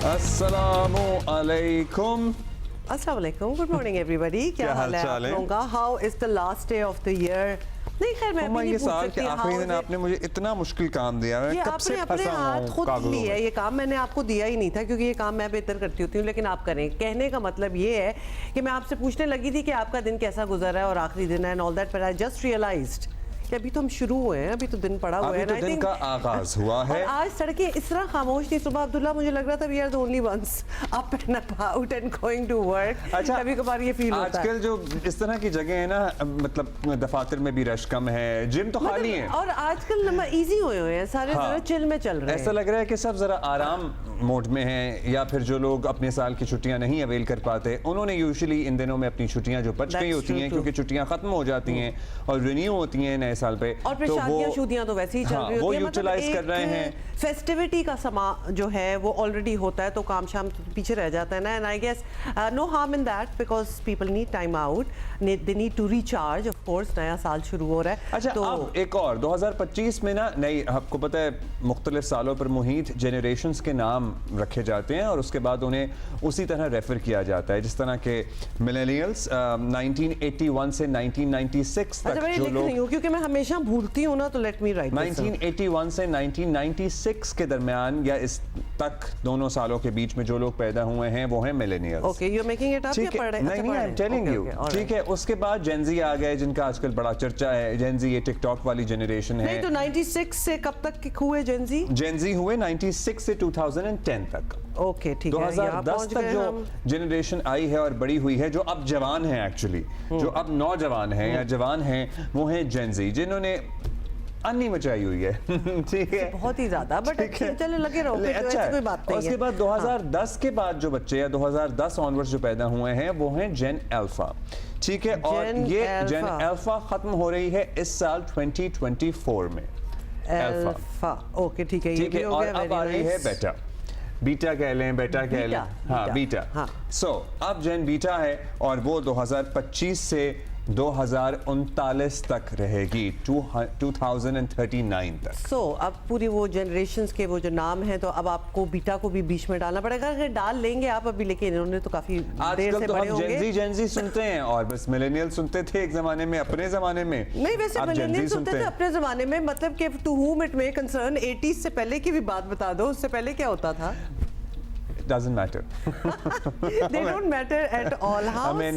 अस्सलामु अलैकुम। अस्सलाम वालेकुम, गुड मॉर्निंग एवरीबॉडी। क्या हाल है आप लोगों का? How is the last day of the year? नहीं खैर मैं भी नहीं ये पूछ साल सकती। के आखिरी दिन आपने मुझे इतना मुश्किल काम दिया, मैं ये कब आपने से अपने फंसा हुआ हाथ हूं खुद कागजों लिया है, में। ये काम मैंने आपको दिया ही नहीं था क्योंकि ये काम मैं बेहतर करती होती हूँ, लेकिन आप करें। कहने का मतलब ये है कि मैं आपसे पूछने लगी थी कि आपका दिन कैसा गुजरा है और आखिरी दिन है and all that, but I just realised कि अभी तो हम शुरू हुए हैं, अभी तो दिन पड़ा हुआ है। अभी तो दिन का आगाज हुआ है। और आज सड़कें इस तरह खामोश थी। सुबह अब्दुल्ला मुझे लग रहा था we are the only ones up and about and going to work. अच्छा, कभी कभार ये फील होता है। आजकल जो इस तरह की जगह है ना, मतलब दफातर में भी रश कम है, जिम तो खाली है और आजकल नंबर इजी हुए हैं सारे, जरा चिल में चल रहे हैं। ऐसा लग रहा है कि सब जरा आराम मोड में हैं, या फिर जो लोग अपने साल की छुट्टियां नहीं अवेल कर पाते, उन्होंने यूजुअली इन दिनों में अपनी छुट्टियां जो बच गई होती हैं, क्योंकि छुट्टियां खत्म हो जाती हैं और रिन्यू होती हैं नए साल पे, और फिर शादियां तो वैसे ही चल रही होती हैं, यूटिलाइज कर रहे हैं। फेस्टिविटी का समा जो है वो ऑलरेडी होता है, तो काम शाम तो पीछे रह जाता है ना। And I guess no harm in that because people need time out, they need to recharge. Of course नया साल शुरू हो रहा है। अच्छा, तो अब एक और 2025 में ना नई, आपको पता है मुख्तलिफ सालों पर मुहित जनरेशंस के नाम रखे जाते हैं और उसके बाद उन्हें उसी तरह रेफर किया जाता है, जिस तरह के मिलेनियल्स 1981 से 1996 तक जो लोग, क्योंकि मैं हमेशा भूलती हूँ ना, तो लेट मी राइट। 1981 से 1996 के दरमियान या इस तक दोनों सालों के बीच में जो लोग पैदा हुए हैं वो हैं millennials. Okay, you are making it up या पढ़ रहे हैं? नहीं, आई एम टेलिंग यू। ठीक है, उसके बाद जेनजी आ गए जिनका आजकल बड़ा चर्चा है। जेनजी ये टिकटॉक वाली जनरेशन है। नहीं तो 96 से कब तक हुए जेनजी? जेनजी हुए 96 से 2010 तक। ओके, ठीक है। 2010 तक जो जनरेशन आई है और बड़ी हुई है, जो अब जवान है एक्चुअली, जो अब नौजवान है या जवान है, वो है जेनजी, जिन्होंने अन्नी मचाई हुई है। ठीक है, बहुत ही ज्यादा, बट चले लगे रहो, अच्छा कोई बात नहीं है। उसके बाद 2010 के बाद जो बच्चे या 2010 ऑनवर्ड्स जो पैदा हुए हैं वो हैं जेन अल्फा। ठीक है, और ये जेन अल्फा खत्म हो रही है इस साल 2024 में। अल्फा, ओके, ठीक है। ठीक है, और अब आ रही है बेटा, बीटा कह लें, बेटा कह लें, हाँ बीटा। सो अब जेन बीटा है और वो 2025 से 2039 तक रहेगी, 2039 तक। सो अब पूरी वो जनरेशंस के वो जो नाम है, तो अब आपको बीटा को भी बीच में डालना पड़ेगा। अगर डाल लेंगे आप अभी, लेकिन इन्होंने तो काफी देर से बड़े होंगे। जेनजी सुनते हैं और बस मिलेनियल सुनते थे एक जमाने में, अपने जमाने में। नहीं, वैसे मिलेनियल सुनते थे अपने जमाने में, मतलब कि to whom it may concern. 80s से पहले की भी बात बता दो, उससे पहले क्या होता था? Doesn't matter. They don't matter at all. How हमें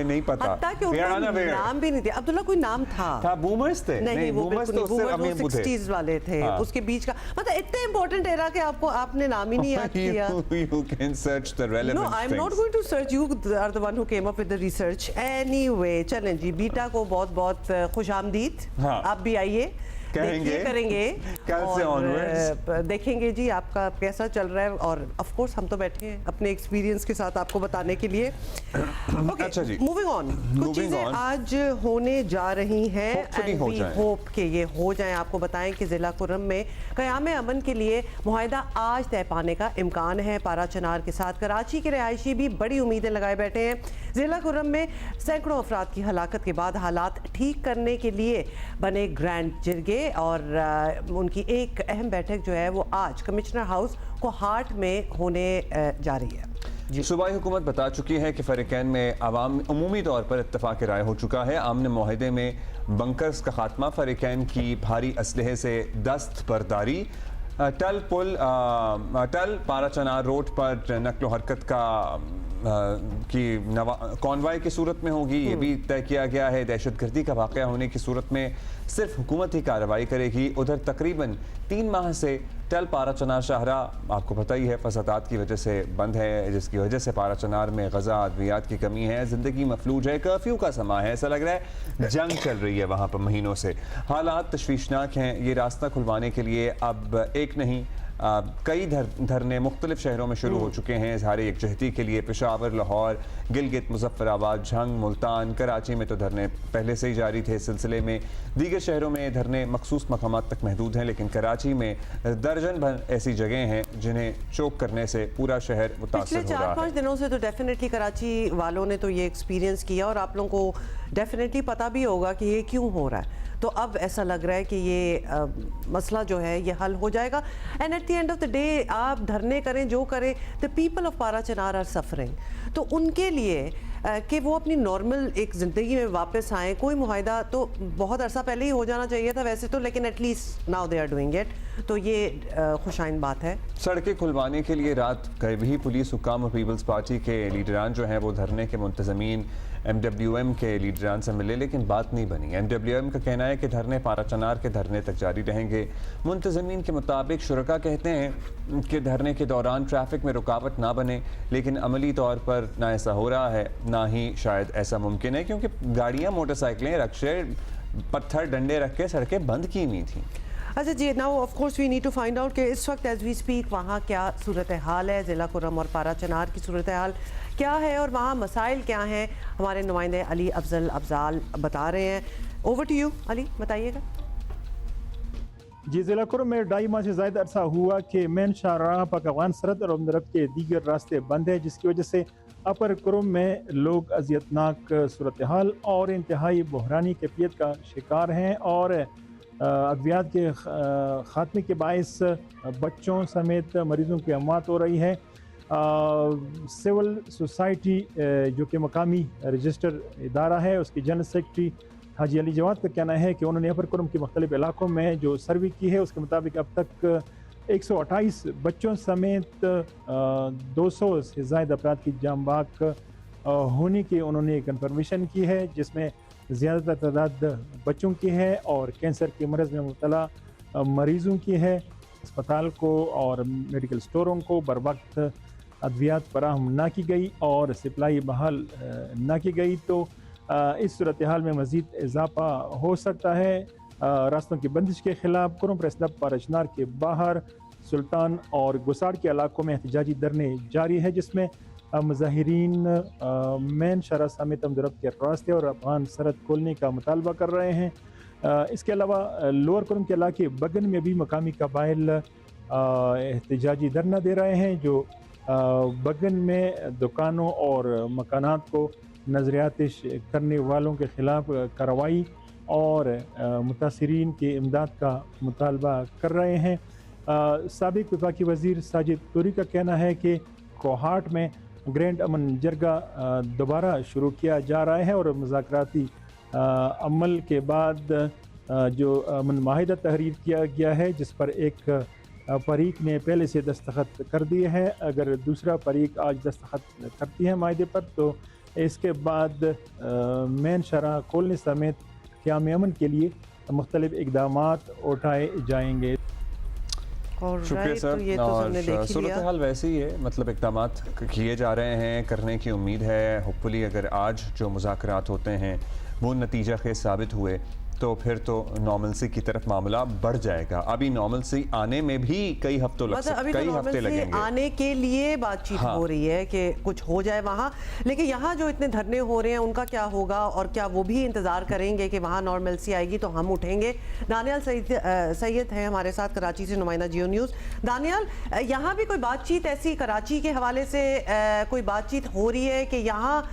नहीं पता। हत्ता कि उनका नाम भी नहीं थे। अब्दुल्ला कोई नाम था बूमर्स थे? नहीं, वो बिल्कुल नहीं, वो 60s वाले थे। उसके बीच का मतलब इतने इंपॉर्टेंट एरा के आपने नाम ही नहीं याद किया। You can search the relevant things. No, I'm not going to search. You are the one who came up with the research. Anyway, चलें जी, बीटा को बहुत खुशामदीद। आप भी आइए, करेंगे कल से ऑनवर्ड्स देखेंगे जी आपका कैसा चल रहा है, और ऑफ कोर्स हम तो बैठे हैं अपने एक्सपीरियंस के साथ आपको बताने के लिए। अच्छा जी, मूविंग ऑन, कुछ चीजें आज होने जा रही हैं एंड वी होप कि ये हो जाए। आपको बताएं कि जिला कुर्रम में क़याम अमन के लिए मुआहिदा आज तय पाने का इम्कान है। पारा चनार के साथ कराची के रहायशी भी बड़ी उम्मीदें लगाए बैठे हैं। जिला कुर्रम में सैकड़ों अफराद की हलाकत के बाद हालात ठीक करने के लिए बने ग्रैंड जिरगे, और उनकी एक अहम बैठक जो है वो आज कमिश्नर हाउस कोहाट में होने जा रही है। सूबाई हुकूमत बता चुकी है कि फरीकैन में अवाम उमूमी तौर पर इत्तफाक राय हो चुका है। आमने मुआहिदे में बंकर्स का खात्मा, फरीकैन की भारी असलहे से दस्त बरदारी, टल पारा चनार रोड पर नकलो हरकत का की कॉन्वाय की सूरत में होगी, ये भी तय किया गया है। दहशतगर्दी का वाक़या होने की सूरत में सिर्फ हुकूमत ही कार्रवाई करेगी। उधर तकरीबन 3 माह से टल पारा चनार शाहरा आपको पता ही है फसादात की वजह से बंद है, जिसकी वजह से पारा चनार में ग़ज़ा अद्वियात की कमी है, ज़िंदगी मफलूज है, कर्फ्यू का समा है, ऐसा लग रहा है जंग चल रही है वहाँ पर महीनों से। हालात तशवीशनाक हैं। ये रास्ता खुलवाने के लिए अब एक नहीं कई धरने मुख्तलिफ शहरों में शुरू हो चुके हैं इजहार यकजहती के लिए। पेशावर, लाहौर, गिलगित, मुजफ्फराबाद, झंग, मुल्तान, कराची में तो धरने पहले से ही जारी थे। इस सिलसिले में दीगर शहरों में धरने मखसूस मकामात तक महदूद हैं, लेकिन कराची में दर्जन भर ऐसी जगह हैं जिन्हें चोक करने से पूरा शहर मुतासर हो रहा है। पिछले 4-5 दिनों से तो डेफिनेटली कराची वालों ने तो ये एक्सपीरियंस किया, और आप लोगों को डेफिनेटली पता भी होगा कि ये क्यों हो रहा है। तो अब ऐसा लग रहा है कि ये मसला जो है ये हल हो जाएगा। And at the end of the day आप धरने करें जो करें, the people of Parachinar are suffering. तो उनके लिए कि वो अपनी नॉर्मल एक ज़िंदगी में वापस आएँ, कोई मुआहिदा तो बहुत अरसा पहले ही हो जाना चाहिए था वैसे तो, लेकिन at least now they are doing it, तो ये खुशाइन बात है। सड़कें खुलवाने के लिए रात गए भी पुलिस हुक्काम और पीपल्स पार्टी के लीडरान जो हैं वो धरने के मुंतज़मीन MWM के लीडरान से मिले, लेकिन बात नहीं बनी। MWM का कहना है कि धरने पाराचनार के धरने तक जारी रहेंगे। मुंतज़मीन के मुताबिक शुरका कहते हैं कि धरने के दौरान ट्रैफिक में रुकावट ना बने, लेकिन अमली तौर पर ना ऐसा हो रहा है, ना ही शायद ऐसा मुमकिन है, क्योंकि गाड़ियाँ, मोटरसाइकिलें, रक्शे, पत्थर डंडे रख के सड़कें बंद की हुई थी। अच्छा जी, now of course we need to find out कि इस वक्त एज वी स्पीक वहाँ क्या सूरत हाल है, ज़िला कुर्रम और पाराचनार की सूरत हाल क्या है और वहाँ मसाइल क्या हैं। हमारे नुमाइंदे अली अफजल अफजाल बता रहे हैं। ओवर टू यू अली, बताइएगा। जी, ज़िला कुर्रम में 2.5 माह से ज़्यादा अरसा हुआ कि मेन शाहराह पाक अफगान सरहद और अमदरब के दीगर रास्ते बंद है, जिसकी वजह से अपर कुर्रम में लोग अजियतनाक सूरत हाल और इंतहाई बहरानी कैफियत का शिकार हैं और अद्वियात के ख़ात्मे के बायस बच्चों समेत मरीज़ों की अमवात हो रही है। सिविल सोसाइटी जो कि मकामी रजिस्टर इदारा है, उसकी जनरल सेक्रेटरी हाजी अली जवाद का कहना है कि उन्होंने अपर कुर्रम के मुख्तलिफ इलाकों में जो सर्वे की है उसके मुताबिक अब तक 128 बच्चों समेत 200 से ज़ायद अफराद की जाम बाक होने की उन्होंने कन्फर्मेशन की है, जिसमें ज़्यादातर तादाद बच्चों की है और कैंसर के मरज़ में मुब्तला मरीज़ों की है। अस्पताल को और मेडिकल स्टोरों को बर वक्त अद्वियात फराहम ना की गई और सप्लाई बहाल ना की गई, तो इस सूरत हाल में मज़ीद इजाफा हो सकता है। रास्तों की बंदिश के ख़िलाफ़ कुर्रम प्रेस क्लब पाराचनार के बाहर सुल्तान और गुसाड़ के इलाकों में एहतजाजी धरने जारी है, जिसमें मुजाहिरीन मेन शहर समेत अमदरब के रास्ते और अफगान सरहद खोलने का मुतालबा कर रहे हैं। इसके अलावा लोअर कुर्रम के इलाके बगन में भी मकामी कबाइल एहतजाजी धरना दे रहे हैं, जो बगन में दुकानों और मकानात को नजरियातिश करने वालों के ख़िलाफ़ कार्रवाई और मुतासरीन की इमदाद का मुतालबा कर रहे हैं। साबिक वफाकी वज़ीर साजिद तूरी का कहना है कि कोहाट में ग्रैंड अमन जरगा दोबारा शुरू किया जा रहा है और मुज़ाकराती अमल के बाद जो अमन माहिदा तहरीर किया गया है, जिस पर एक फरीक ने पहले से दस्तखत कर दिए हैं। अगर दूसरा फरीक आज दस्तखत करती है माहिदे पर, तो इसके बाद मेन शरह खोलने समेत क़याम अमन के लिए मुख्तलिफ इक़दामात उठाए जाएंगे। शुक्रिया सर। और सूरत हाल वैसे ही है, मतलब इक़दाम किए जा रहे हैं, करने की उम्मीद है। होपफुली अगर आज जो मुज़ाकरात होते हैं वो नतीजा खेज़ साबित हुए तो फिर तो नॉर्मलसी की तरफ मामला बढ़ जाएगा। अभी नॉर्मलसी आने में भी कई हफ्ते लगेंगे। आने के लिए बातचीत हो रही है कि कुछ हो जाए वहाँ, लेकिन यहाँ जो इतने धरने हो रहे हैं उनका क्या होगा और क्या वो भी इंतज़ार करेंगे कि वहाँ नॉर्मलसी आएगी तो हम उठेंगे। दानियाल सैयद है हमारे साथ कराची से, नुमाइंदा जियो न्यूज़। दानियाल, यहाँ भी कोई बातचीत ऐसी कराची के हवाले से कोई बातचीत हो रही है कि यहाँ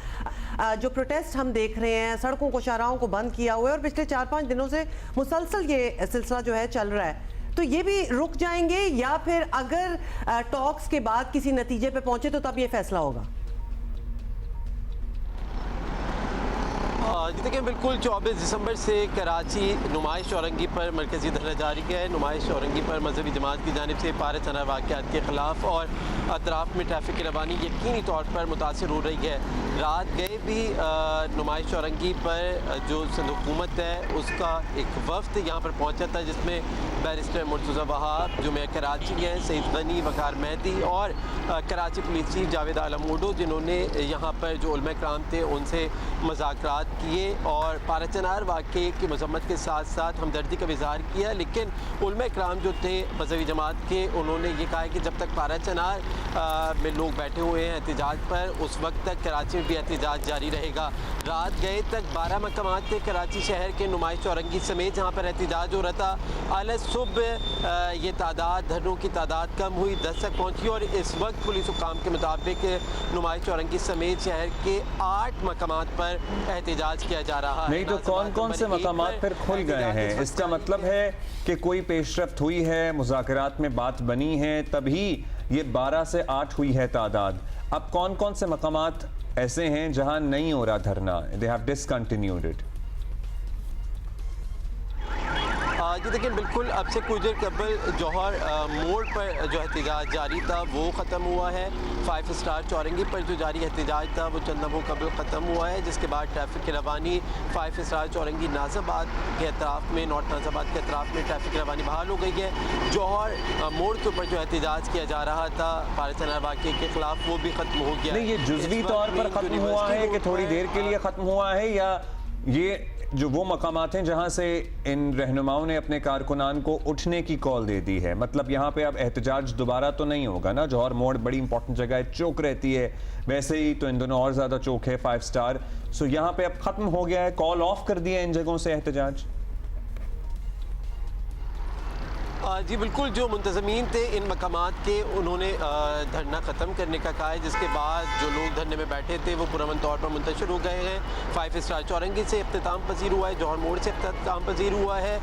जो प्रोटेस्ट हम देख रहे हैं, सड़कों को, शाहराहों को बंद किया हुआ है और पिछले 4-5 दिनों से मुसलसल ये सिलसिला जो है चल रहा है, तो ये भी रुक जाएंगे या फिर अगर टॉक्स के बाद किसी नतीजे पे पहुंचे तो तब ये फैसला होगा? देखिए, बिल्कुल 24 दिसंबर से कराची नुमाइश औरंगी पर मरकज़ी धरना जारी है। नुमाइश औरंगी पर मजहबी जमात की जानिब से पाराचनार वाक़यात के ख़िलाफ़ और अतराफ़ में ट्रैफिक की रवानी यकीनी तौर पर मुतासिर हो रही है। रात गए भी नुमाइश औरंगी पर जो सिंध हुकूमत है उसका एक वफ़द यहाँ पर पहुँचा था, जिसमें बैरिस्टर मुर्तज़ा वहाब जो मेयर कराची हैं, सईद गनी, वकार मेहदी और कराची पुलिस चीफ जावेद आलम उडो, जिन्होंने यहाँ पर जो उलमा कराम थे उनसे मुज़ाकरात किए और पाराचनार वाक़े की मज़म्मत के साथ साथ हमदर्दी का इज़हार किया। लेकिन उलमा कराम जो थे मजहबी जमात के, उन्होंने ये कहा कि जब तक पाराचनार में लोग बैठे हुए हैं एहतजाज पर, उस वक्त तक कराची में भी एहतजाज जारी रहेगा। रात गए तक 12 मकामात थे कराची शहर के नुमाइश चौरंगी समेत जहाँ पर एहतजाज हो रहा था। आला सुबह ये तादाद, धरनों की तादाद कम हुई, 10 तक पहुँची और इस वक्त पुलिस हुकाम के मुताबिक नुमाइश चौरंगी समेत शहर के 8 मकामात पर एहतजाज किया जा रहा है। नहीं तो कौन कौन से मकामात फिर खुल गए हैं? इसका मतलब है कि कोई पेशरफ्त हुई है, मुज़ाकरात में बात बनी है, तभी ये 12 से 8 हुई है तादाद। अब कौन कौन से मकामात ऐसे हैं जहां नहीं हो रहा धरना? They have discontinued it. जी देखिए, बिल्कुल अब से कुछ देर कबल जौहर मोड़ पर जो एहतजाज जारी था वो ख़त्म हुआ है। 5 स्टार चौरंगी पर जो जारी एहतजाज था वो चंद लम्हों कबल ख़त्म हुआ है, जिसके बाद ट्रैफिक की रवानी 5 स्टार चौरंगी नाज़ाबाद के अतराफ़ में, नॉर्थ नाज़ाबाद के अतराफ़ में ट्रैफिक रवानी बहाल हो गई है। जौहर मोड़ के ऊपर जो एहतजाज किया जा रहा था पारा वाक़े के ख़िलाफ़ वो भी ख़त्म हो गया। नहीं, ये जुज़वी तौर पर ख़त्म हुआ है कि थोड़ी देर के लिए ख़त्म हुआ है, या ये जो वो मकामात हैं जहां से इन रहनुमाओं ने अपने कारकुनान को उठने की कॉल दे दी है? मतलब यहाँ पे अब एहतजाज दोबारा तो नहीं होगा ना? जौहर मोड़ बड़ी इंपॉर्टेंट जगह है, चौक रहती है, वैसे ही तो इन दोनों और ज़्यादा चौक है 5 स्टार। सो यहाँ पे अब ख़त्म हो गया है, कॉल ऑफ कर दिया इन जगहों से एहतजाज। जी बिल्कुल, जो मुंतज़मीन थे इन मकामात के, उन्होंने धरना ख़त्म करने का कहा है, जिसके बाद जो लोग धरने में बैठे थे वो पुरअमन तौर पर मुंतशिर हो गए हैं। 5 स्टार चौरंगी से इख्तिताम पजीर हुआ है, जौहर मोड़ से इख्तिताम पजीर हुआ है।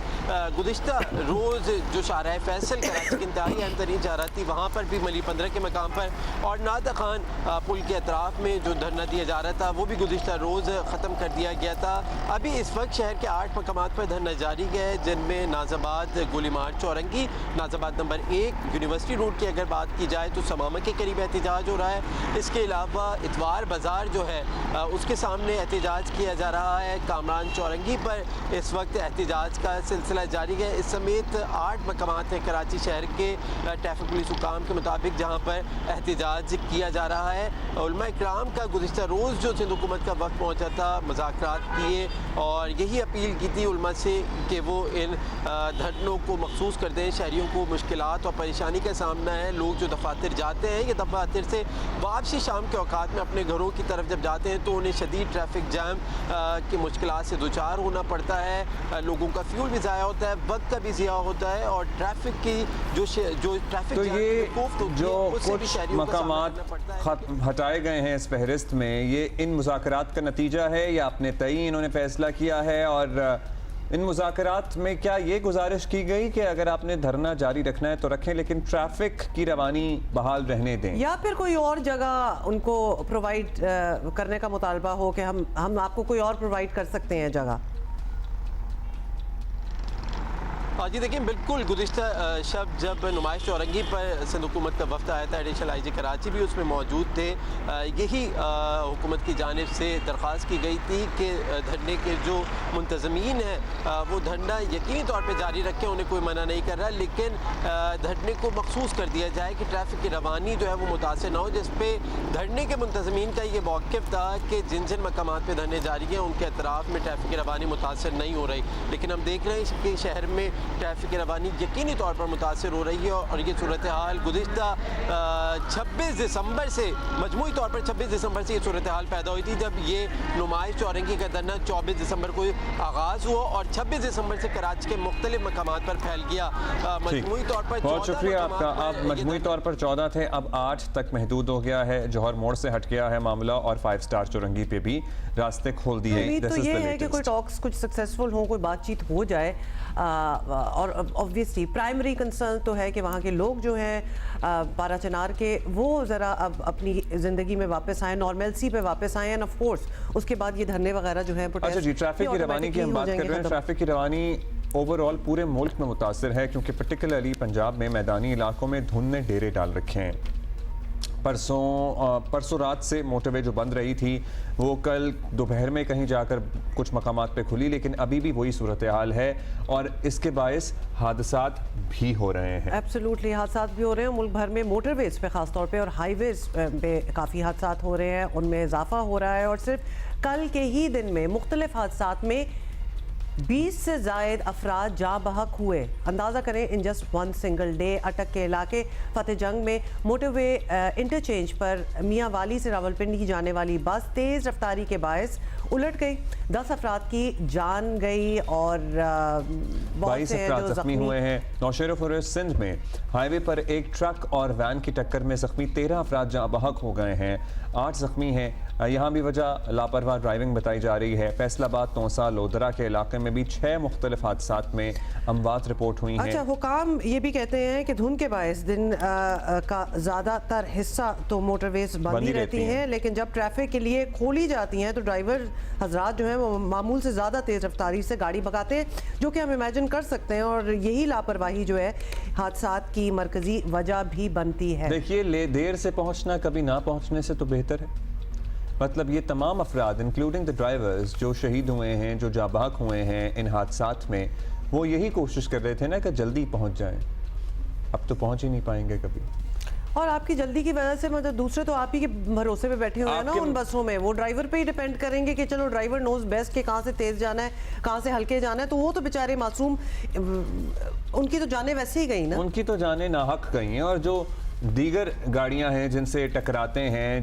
गुज़िश्ता रोज़ जो शाहराह फैसल कराची की इंतहाई अहम तरीन जा रही थी, वहाँ पर भी मली 15 के मकाम पर और नादा खान पुल के अतराफ़ में जो धरना दिया जा रहा था वो भी गुज़िश्ता रोज़ ख़त्म कर दिया गया था। अभी इस वक्त शहर के 8 मकामात पर धरना जारी है, जिनमें नाज़ाबाद, गोलीमार चौरंगी, नाज़ाबाद नंबर 1, यूनिवर्सिटी रोड की अगर बात की जाए तो समामा के करीब एहतजाज हो रहा है। इसके अलावा इतवार बाज़ार जो है उसके सामने एहतजाज किया जा रहा है। कामरान चौरंगी पर इस वक्त एहतजाज का सिलसिला जारी है। इस समेत 8 मकामात हैं कराची शहर के ट्रैफिक पुलिस हुकाम के मुताबिक जहाँ पर एहतजाज किया जा रहा है। उलमा इकराम का गुज़िश्ता रोज़ जो सिंध हुकूमत का वक्त पहुँचा था, मुज़ाकरात किए और यही अपील की थी उलमा से कि वो इन धरनों को मखसूस कर दें। शहरियों को मुश्किलात और परेशानी का सामना है। लोग जो दफातर जाते हैं, ये दफातर से वापसी शाम के औकात में अपने घरों की तरफ जब जाते हैं तो उन्हें शदीद ट्रैफिक जाम की मुश्किलात से दुचार होना पड़ता है। लोगों का फ्यूल भी ज़ाया होता है, वक्त का भी ज़िया होता है और ट्रैफिक की जो ट्रैफिक तो ये जो कुछ मकामात हटाए गए हैं इस फहरिस्त में, ये इन मुज़ाकरात का नतीजा है या अपने तय इन्होंने फैसला किया है? और इन मुज़ाकरात में क्या ये गुजारिश की गई कि अगर आपने धरना जारी रखना है तो रखें, लेकिन ट्रैफिक की रवानी बहाल रहने दें, या फिर कोई और जगह उनको प्रोवाइड करने का मुतालबा हो कि हम आपको कोई और प्रोवाइड कर सकते हैं जगह? जी देखिए, बिल्कुल गुज़िश्ता शब जब नुमाइश चौरंगी पर सिंध हुकूमत का वफ़द आया था, एडिशनल IG कराची भी उसमें मौजूद थे। यही हुकूमत की जानिब से दरख्वास्त की गई थी कि धरने के जो मुंतज़मीन हैं वो धरना यकीनी तौर पर जारी रखें, उन्हें कोई मना नहीं कर रहा, लेकिन धरने को मखसूस कर दिया जाए कि ट्रैफिक की रवानी जो है वो मुतासर ना हो। जिस पे धरने के मुंतज़मीन का ये मौक़िफ़ था कि जिन जिन मकामात पर धरने जारी हैं उनके अतराफ़ में ट्रैफिक की रवानी मुतासर नहीं हो रही, लेकिन हम देख रहे हैं कि शहर में ट्रैफिक की रवानी यकीनी तौर पर मुतासर हो रही है। और ये सूरत हाल गुज़िश्ता 26 दिसंबर से, मजमूई तौर पर 26 दिसंबर से ये सूरत हाल पैदा हुई थी, जब ये नुमाइश चौरंगी का धरना 24 दिसंबर को आगाज़ हुआ और 26 दिसंबर से कराची के मुख्तलिफ मकामात पर फैल गया। मजमूई तौर पर बहुत शुक्रिया आपका। आप मजमूई तौर पर 14 थे, अब 8 तक महदूद हो गया है। जौहर मोड़ से हट गया है मामला और 5 स्टार चौरंगी पे भी रास्ते खोल दिए। तो ये है कि कोई टॉक्स कुछ सक्सेसफुल हो, कोई बातचीत हो जाए। और ऑब्वियसली प्राइमरी कंसर्न तो है कि वहाँ के लोग जो हैं पारा चनार के, वो ज़रा अब अपनी ज़िंदगी में वापस आए, नॉर्मलसी पे वापस आए। एंड ऑफ कोर्स उसके बाद ये धरने वगैरह जो है। अच्छा जी, ट्रैफिक की रवानी की हम बात कर रहे हैं। ट्रैफिक की रवानी ओवरऑल पूरे मुल्क में मुतासर है, क्योंकि पर्टिकुलरली पंजाब में मैदानी इलाकों में धुंध ने डेरे डाल रखे हैं। परसों रात से मोटरवे जो बंद रही थी वो कल दोपहर में कहीं जाकर कुछ मकामात पे खुली, लेकिन अभी भी वही सूरत हाल है और इसके बायस हादसात भी हो रहे हैं। एब्सोल्युटली हादसात भी हो रहे हैं मुल्क भर में, मोटरवेज पे खासतौर पे और हाईवेज पे काफ़ी हादसात हो रहे हैं, उनमें इजाफा हो रहा है। और सिर्फ कल के ही दिन में मुख्तलिफ हादसात में 20 से जायद अफराद जाँ बहक हुए। अंदाज़ा करें in just one single day. अटक के इलाके फतेह जंग में मोटरवे इंटरचेंज पर मियाँ वाली से रावलपिंडी जाने वाली बस तेज़ रफ्तारी के बायस उलट गई। 10 अफराद की जान गई और 22 अफराद जख्मी हुए हैं। नौशेरा फॉरेस्ट सिंध में हाईवे पर एक ट्रक और वैन की टक्कर में जख्मी 13 अफराद जाँ बहक हो गए हैं। 8 जख्मी हैं। यहाँ भी वजह लापरवाह ड्राइविंग बताई जा रही है। फैसलाबाद, तौसा, लोधरा के इलाके में भी 6 मुख्तलिफ हादसात में अमवात रिपोर्ट हुई हैं। अच्छा, हुकाम ये भी कहते हैं कि धुंध के बायस दिन का ज़्यादातर हिस्सा तो मोटरवेज बंदी रहती हैं, लेकिन जब ट्रैफिक के लिए खोली जाती हैं तो ड्राइवर हजरात जो हैं वो मामूल से ज़्यादा तेज़ रफ्तारी से गाड़ी भगाते हैं, जो कि हम इमेजिन कर सकते हैं। और यही लापरवाही जो है हादसात की मरकजी वजह भी बनती है। देखिए, देर से पहुँचना कभी ना पहुँचने से तो बेहतर है। मतलब ये तमाम अफराद इंक्लूडिंग द ड्राइवर्स जो शहीद हुए हैं, जो जाबाक हुए हैं इन हादसात में, वो यही कोशिश कर रहे थे ना कि जल्दी पहुंच जाएं। अब तो पहुंच ही नहीं पाएंगे कभी। और आपकी जल्दी की वजह से मतलब दूसरे तो आप ही के भरोसे पे बैठे हुए हैं ना उन बसों में, वो ड्राइवर पे ही डिपेंड करेंगे कि चलो ड्राइवर नोज बेस्ट के कहाँ से तेज जाना है, कहाँ से हल्के जाना है। तो वो तो बेचारे मासूम, उनकी तो जाने वैसे ही गई ना। उनकी तो जाने नाहक गई हैं। और जो दीगर गाड़ियां हैं जिनसे टकराते हैं,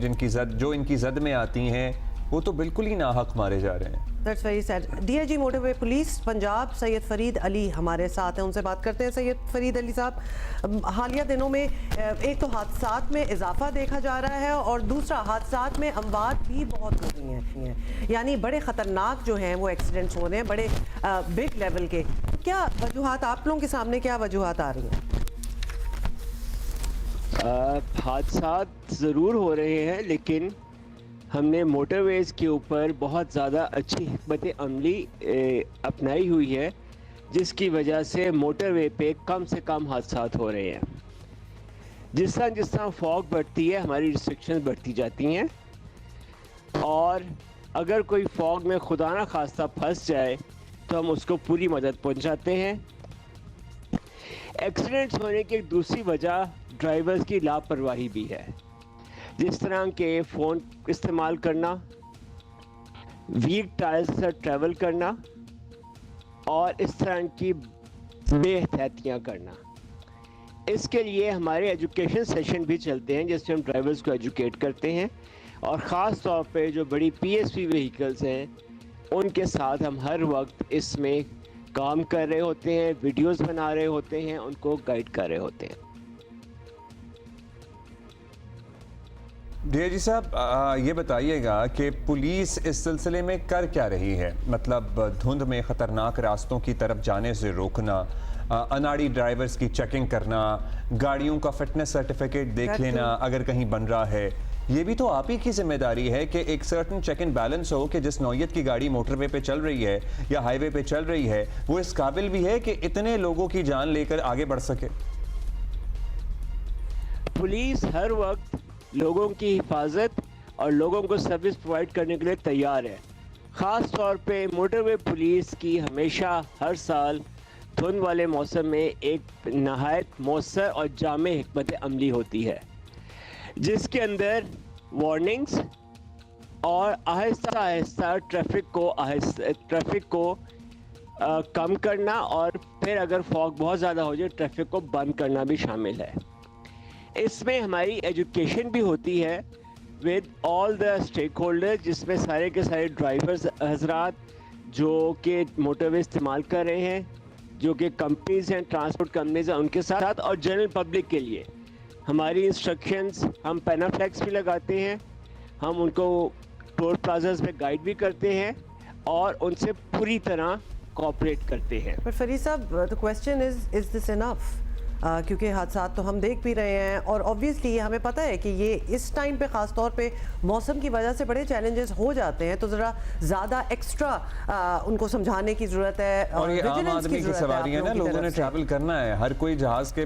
जो इनकी जद में आती हैं, वो तो बिल्कुल ही नाहक मारे जा रहे हैं। That's very sad. DIG motorway police Punjab Syed Farid Ali हमारे साथ हैं, उनसे बात करते हैं। सैयद फरीद अली साहब, हालिया दिनों में एक तो हादसात में इजाफा देखा जा रहा है और दूसरा हादसात में अमवात भी बहुत हो रही हैं, यानी बड़े ख़तरनाक जो हैं वो एक्सीडेंट्स हो रहे हैं, बड़े बिग लेवल के। क्या वजूहात आप लोगों के सामने, क्या वजूहात आ रही हैं? हादसात ज़रूर हो रहे हैं, लेकिन हमने मोटरवेज़ के ऊपर बहुत ज़्यादा अच्छी हिकमत अमली अपनाई हुई है, जिसकी वजह से मोटरवे पे कम से कम हादसात हो रहे हैं। जिस तरह फॉग बढ़ती है, हमारी रिस्ट्रिक्शंस बढ़ती जाती हैं, और अगर कोई फॉग में खुदा ना खास्ता फंस जाए तो हम उसको पूरी मदद पहुंचाते हैं। एक्सीडेंट्स होने की एक दूसरी वजह ड्राइवर्स की लापरवाही भी है, जिस तरह के फ़ोन इस्तेमाल करना, वीक टायर्स से ट्रैवल करना और इस तरह की बेहतियातियाँ करना। इसके लिए हमारे एजुकेशन सेशन भी चलते हैं, जिसमें हम ड्राइवर्स को एजुकेट करते हैं, और ख़ास तौर पे जो बड़ी PSV व्हीकल्स हैं उनके साथ हम हर वक्त इसमें काम कर रहे होते हैं, वीडियोस बना रहे होते हैं, उनको गाइड कर रहे होते हैं। DIG साहब, ये बताइएगा कि पुलिस इस सिलसिले में कर क्या रही है? मतलब धुंध में ख़तरनाक रास्तों की तरफ जाने से रोकना, अनाड़ी ड्राइवर्स की चेकिंग करना, गाड़ियों का फिटनेस सर्टिफिकेट देख लेना अगर कहीं बन रहा है। ये भी तो आप ही की जिम्मेदारी है कि एक सर्टन चेक एंड बैलेंस हो कि जिस नौयत की गाड़ी मोटरवे पे चल रही है या हाईवे पे चल रही है, वो इस काबिल भी है कि इतने लोगों की जान लेकर आगे बढ़ सके। पुलिस हर वक्त लोगों की हिफाजत और लोगों को सर्विस प्रोवाइड करने के लिए तैयार है। ख़ास तौर पे मोटरवे पुलिस की हमेशा हर साल धुंध वाले मौसम में एक नहायत मौसर और जामे हिकमत अमली होती है, जिसके अंदर वार्निंग्स और आहिस्ता आहिस्ता ट्रैफिक को कम करना, और फिर अगर फॉग बहुत ज़्यादा हो जाए ट्रैफिक को बंद करना भी शामिल है। इसमें हमारी एजुकेशन भी होती है with all the stakeholders, जिसमें सारे के सारे ड्राइवर्स हजरात जो कि मोटरवे इस्तेमाल कर रहे हैं, जो कि कंपनीज हैं, ट्रांसपोर्ट कंपनीज हैं, उनके साथ, और जनरल पब्लिक के लिए हमारी इंस्ट्रक्शंस, हम पैनाफ्लेक्स भी लगाते हैं, हम उनको टोल प्लाजाज में गाइड भी करते हैं और उनसे पूरी तरह कोऑपरेट करते हैं। पर फरीद साहब, the question is this enough? क्योंकि हादसात तो हम देख भी रहे हैं और ऑब्वियसली ये हमें पता है कि ये इस टाइम पे ख़ास तौर पे मौसम की वजह से बड़े चैलेंजेस हो जाते हैं, तो ज़रा ज़्यादा एक्स्ट्रा उनको समझाने की ज़रूरत है। और ये आम आदमी की सवारी है ना, लोगों ने ट्रैवल करना है, हर कोई जहाज़ के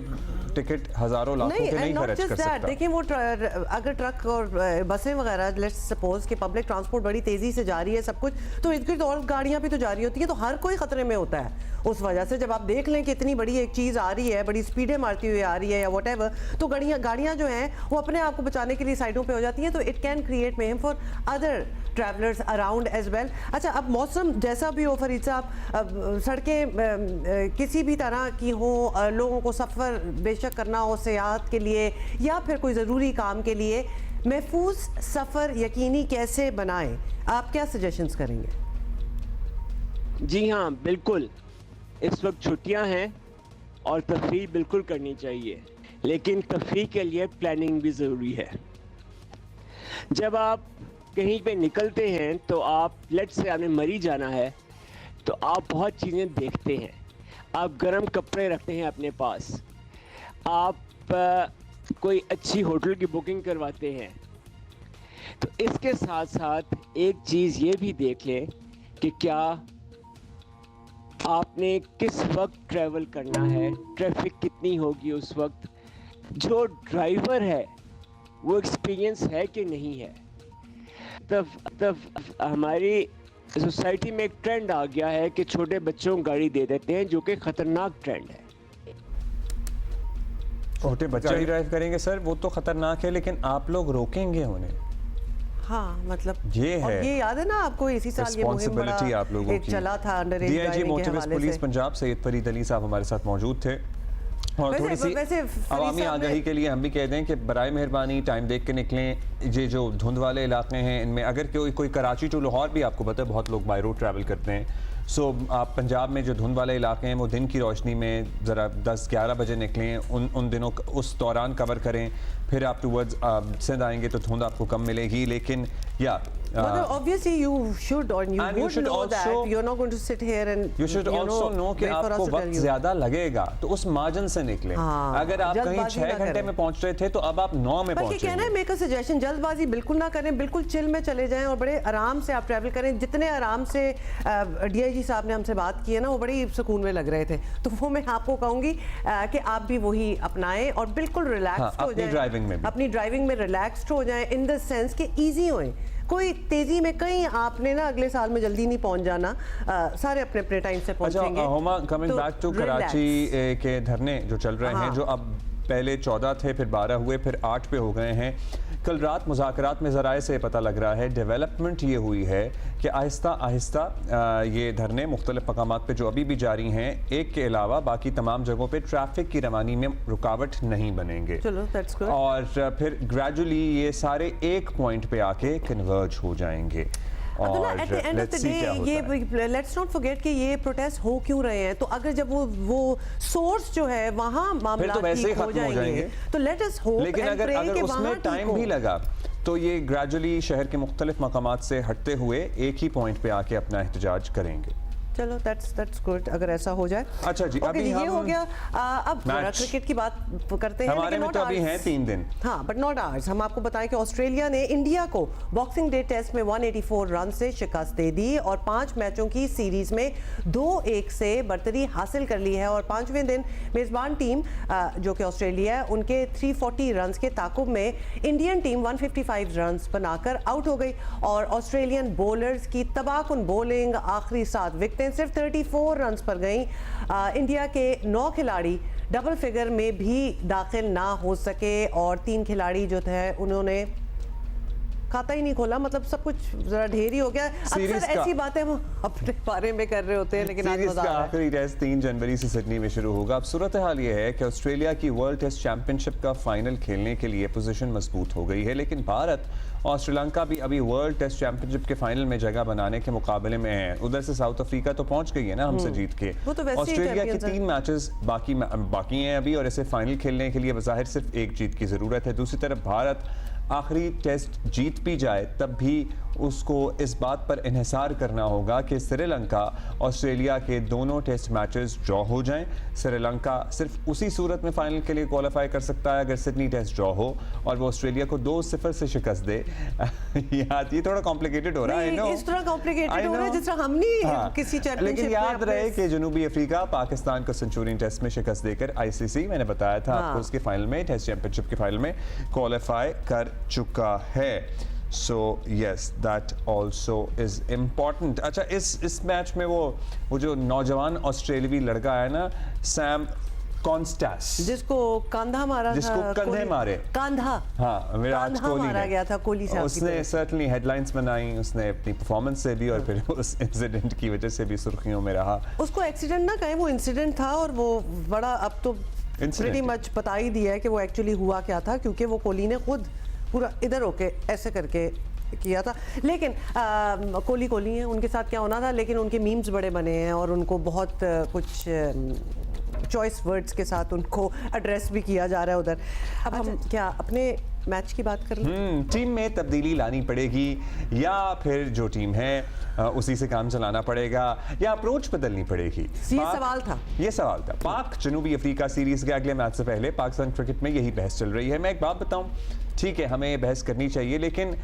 टिकट हजारों लाखों के नहीं खर्च कर सकता। देखिए वो अगर ट्रक और बसें वगैरह लेट्स सपोज कि पब्लिक ट्रांसपोर्ट बड़ी तेजी से जा रही है सब कुछ, तो इनकी तो और गाड़ियां भी तो जा रही होती हैं, तो हर कोई खतरे में होता है उस वजह से। जब आप देख लें कि इतनी बड़ी एक चीज़ आ रही है, बड़ी स्पीडें मारती हुई आ रही है या व्हाटएवर, तो गाड़ियां जो हैं वो अपने आप को बचाने के लिए साइडों पे हो जाती हैं, तो it can create mayhem for other travellers around as well. अच्छा, अब मौसम जैसा भी हो फरीद साहब, सड़कें किसी भी तरह की हो, लोगों को सफ़र बेशक करना हो सियाहत के लिए या फिर कोई ज़रूरी काम के लिए, महफूज सफ़र यकीनी कैसे बनाएं, आप क्या सजेशंस करेंगे? जी हाँ, बिल्कुल। इस वक्त छुट्टियां हैं और तफरीह बिल्कुल करनी चाहिए, लेकिन तफरीह के लिए प्लानिंग भी ज़रूरी है। जब आप कहीं पे निकलते हैं तो आप लेट्स से आपने मरी जाना है तो आप बहुत चीज़ें देखते हैं, आप गर्म कपड़े रखते हैं अपने पास, आप कोई अच्छी होटल की बुकिंग करवाते हैं। तो इसके साथ साथ एक चीज़ ये भी देख लें कि क्या आपने किस वक्त ट्रैवल करना है, ट्रैफिक कितनी होगी उस वक्त, जो ड्राइवर है वो एक्सपीरियंस है कि नहीं है। तब हमारी सोसाइटी में एक ट्रेंड आ गया है कि छोटे बच्चों को गाड़ी दे देते हैं, जो कि खतरनाक ट्रेंड है। छोटे बच्चे ही ड्राइव करेंगे सर, वो तो खतरनाक है, लेकिन आप लोग रोकेंगे उन्हें। हाँ, मतलब ये है, ये याद है ना आपको, इसी साल ये मुहिम बड़ा आप लोगों की चला था under as DIG motorways police Punjab Syed Farid Ali साहब हमारे साथ मौजूद थे। और थोड़ी सी अवामी आगाही के लिए हम भी कह दें कि बराए मेहरबानी टाइम देख के निकलें। ये जो धुंध वाले इलाके हैं इनमें अगर कोई कराची टू लाहौर भी आपको पता है बहुत लोग बाय रोड ट्रैवल करते हैं, सो आप पंजाब में जो धुंध वाले इलाके हैं वो दिन की रोशनी में ज़रा 10-11 बजे निकलें, उन दिनों उस दौरान कवर करें। फिर आप टूवर्ड्स सिंध आएंगे तो धुंध आपको कम मिलेगी, लेकिन या obviously you should and you should know that you're not going to sit here and you should also know कि आपको वक्त ज़्यादा लगेगा, तो उस मार्जिन से निकलें। अगर आप कहीं 6 घंटे में पहुंच रहे थे तो अब आप 9 में पहुंचेंगे। कहना है मेक अ सजेशन, जल्दबाजी बिल्कुल ना करें, बिल्कुल चिल में चले जाएं और बड़े आराम से आप ट्रैवल करें। जितने आराम से डीआईजी साहब ने हमसे बात की है ना, वो बड़ी सुकून में लग रहे थे, तो वो मैं आपको कहूंगी कि आप भी वही अपनाएं और बिल्कुल रिलैक्स्ड हो जाएं, अपनी ड्राइविंग में रिलैक्स्ड हो जाएं, इन द सेंस कि ईजी होएं। कोई तेजी में कहीं आपने ना अगले साल में जल्दी नहीं पहुंच जाना, सारे अपने अपने टाइम से पहुंचेंगे। होमा, कमिंग बैक टू कराची के धरने जो चल रहे हैं, जो अब पहले 14 थे, फिर 12 हुए, फिर 8 पे हो गए हैं। कल रात मुज़ाकरात में ज़राए से पता लग रहा है, डेवलपमेंट ये हुई है कि आहिस्ता आहिस्ता ये धरने मुख्तलिफ मकामात पे जो अभी भी जारी हैं, एक के अलावा बाकी तमाम जगहों पे ट्रैफिक की रवानी में रुकावट नहीं बनेंगे। चलो, that's good। और फिर ग्रेजुअली ये सारे एक पॉइंट पे आके कन्वर्ज हो जाएंगे। और eight the end of the day ये लेट्स नॉट फॉरगेट कि ये प्रोटेस्ट हो क्यों रहे हैं, तो अगर जब वो सोर्स जो है वहाँ मामला ठीक हो जाएंगे तो लेट अस होप। लेकिन अगर उसमें टाइम भी लगा तो ये ग्रेजुअली शहर के मुख्तलिफ मकामात से हटते हुए एक ही पॉइंट पे आके अपना एहतजाज करेंगे। चलो, दैट्स गुड अगर ऐसा हो जाए। अच्छा जी, अभी ये हो गया। अब क्रिकेट की बात करते हैं, हमारे में तो अभी हैं 3 दिन। हाँ, बट नॉट आवर्स। हम आपको बताएं कि ऑस्ट्रेलिया ने इंडिया को बॉक्सिंग डे टेस्ट में 184 रन से शिकस्त दे दी और 5 मैचों की सीरीज में 2-1 से बर्तरी हासिल कर ली है। और 5वें दिन मेजबान टीम जो कि ऑस्ट्रेलिया है, उनके 340 रन के ताकुब में इंडियन टीम 155 रन बनाकर आउट हो गई और ऑस्ट्रेलियन बॉलर्स की तबाहकुन बॉलिंग आखिरी 7 विकेट सिर्फ 34 रन पर गई। इंडिया के 9 खिलाड़ी डबल फिगर में भी दाखिल ना हो सके और 3 खिलाड़ी जो थे उन्होंने खाता ही नहीं खोला, मतलब सब कुछ जरा ढेर ही हो गया। अक्सर ऐसी बातें हम अपने बारे में कर रहे होते हैं, लेकिन सीरीज का आखिरी टेस्ट 3 जनवरी से सिडनी में शुरू होगा। अब सूरत हाल ये है कि ऑस्ट्रेलिया की वर्ल्ड टेस्ट चैंपियनशिप का फाइनल खेलने के लिए पोजीशन मजबूत हो गई है, लेकिन भारत और श्रीलंका भी अभी वर्ल्ड टेस्ट चैंपियनशिप के फाइनल में जगह बनाने के मुकाबले में है। उधर से साउथ अफ्रीका तो पहुंच गई है ना हमसे जीत के। ऑस्ट्रेलिया के 3 मैचेस बाकी हैं अभी और इसे फाइनल खेलने के लिए बज़ाहिर सिर्फ एक जीत की जरूरत है। दूसरी तरफ भारत आखिरी टेस्ट जीत भी जाए तब भी उसको इस बात पर इन्हिसार करना होगा कि श्रीलंका ऑस्ट्रेलिया के दोनों टेस्ट मैचेस ड्रॉ हो जाएं। श्रीलंका सिर्फ उसी सूरत में फाइनल के लिए क्वालिफाई कर सकता है अगर सिडनी टेस्ट ड्रॉ हो और वो ऑस्ट्रेलिया को 2-0 से शिकस्त दे। याद ये थोड़ा कॉम्प्लिकेटेड हो रहा है, इस तरह कॉम्प्लिकेटेड हो रहा है जिस तरह हम नहीं किसी चैंपियनशिप में। लेकिन याद रहे कि जनूबी अफ्रीका पाकिस्तान को सेंचुरियन टेस्ट में शिकस्त देकर आईसीसी, मैंने बताया था आपको, उसके फाइनल में टेस्ट चैंपियनशिप के फाइनल में क्वालिफाई कर चुका है। So yes that also is important. अच्छा, इस मैच में वो जो नौजवान ऑस्ट्रेलियावी लड़का है ना, सैम कॉन्स्टेस, जिसको कंधा मारा, जिसको कंधे मारे, कंधा, हाँ, विराट कोहली मारा गया था, कोहली साहब, उसने सर्टनली हेडलाइंस बनाई, उसने अपनी परफॉर्मेंस से भी और फिर उस इंसिडेंट की वजह से भी सुर्खियों में रहा। उसको एक्सीडेंट ना कहें, वो इंसिडेंट था और वो बड़ा अब तो प्रीटी मच बता ही दिया है कि वो एक्चुअली हुआ क्या था, क्योंकि वो कोहली ने खुद पूरा इधर होके ऐसे करके किया था। लेकिन कोहली हैं, उनके साथ क्या होना था, लेकिन उनके मीम्स बड़े बने हैं और उनको बहुत कुछ चॉइस वर्ड्स के साथ उनको एड्रेस भी किया जा रहा है उधर। अब हम क्या अपने मैच की बात कर लें? टीम में तब्दीली लानी पड़ेगी या फिर जो टीम है उसी से काम चलाना पड़ेगा या अप्रोच बदलनी पड़ेगी? ये सवाल था। पाक जनूबी अफ्रीका सीरीज के अगले मैच से पहले पाकिस्तान क्रिकेट में यही बहस चल रही है। मैं एक बात बताऊं, ठीक है हमें बहस करनी चाहिए, लेकिन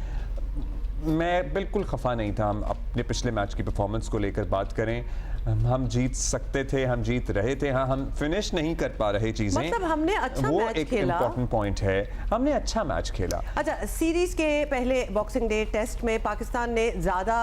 मैं बिल्कुल खफा नहीं था। हम अपने पिछले मैच की परफॉर्मेंस को लेकर बात करें, हम जीत सकते थे, हम जीत रहे थे, हाँ हम फिनिश नहीं कर पा रहे चीजें, मतलब हमने अच्छा वो मैच एक खेला, इम्पोर्टेंट पॉइंट है, हमने अच्छा मैच खेला। अच्छा, सीरीज के पहले बॉक्सिंग डे टेस्ट में पाकिस्तान ने ज्यादा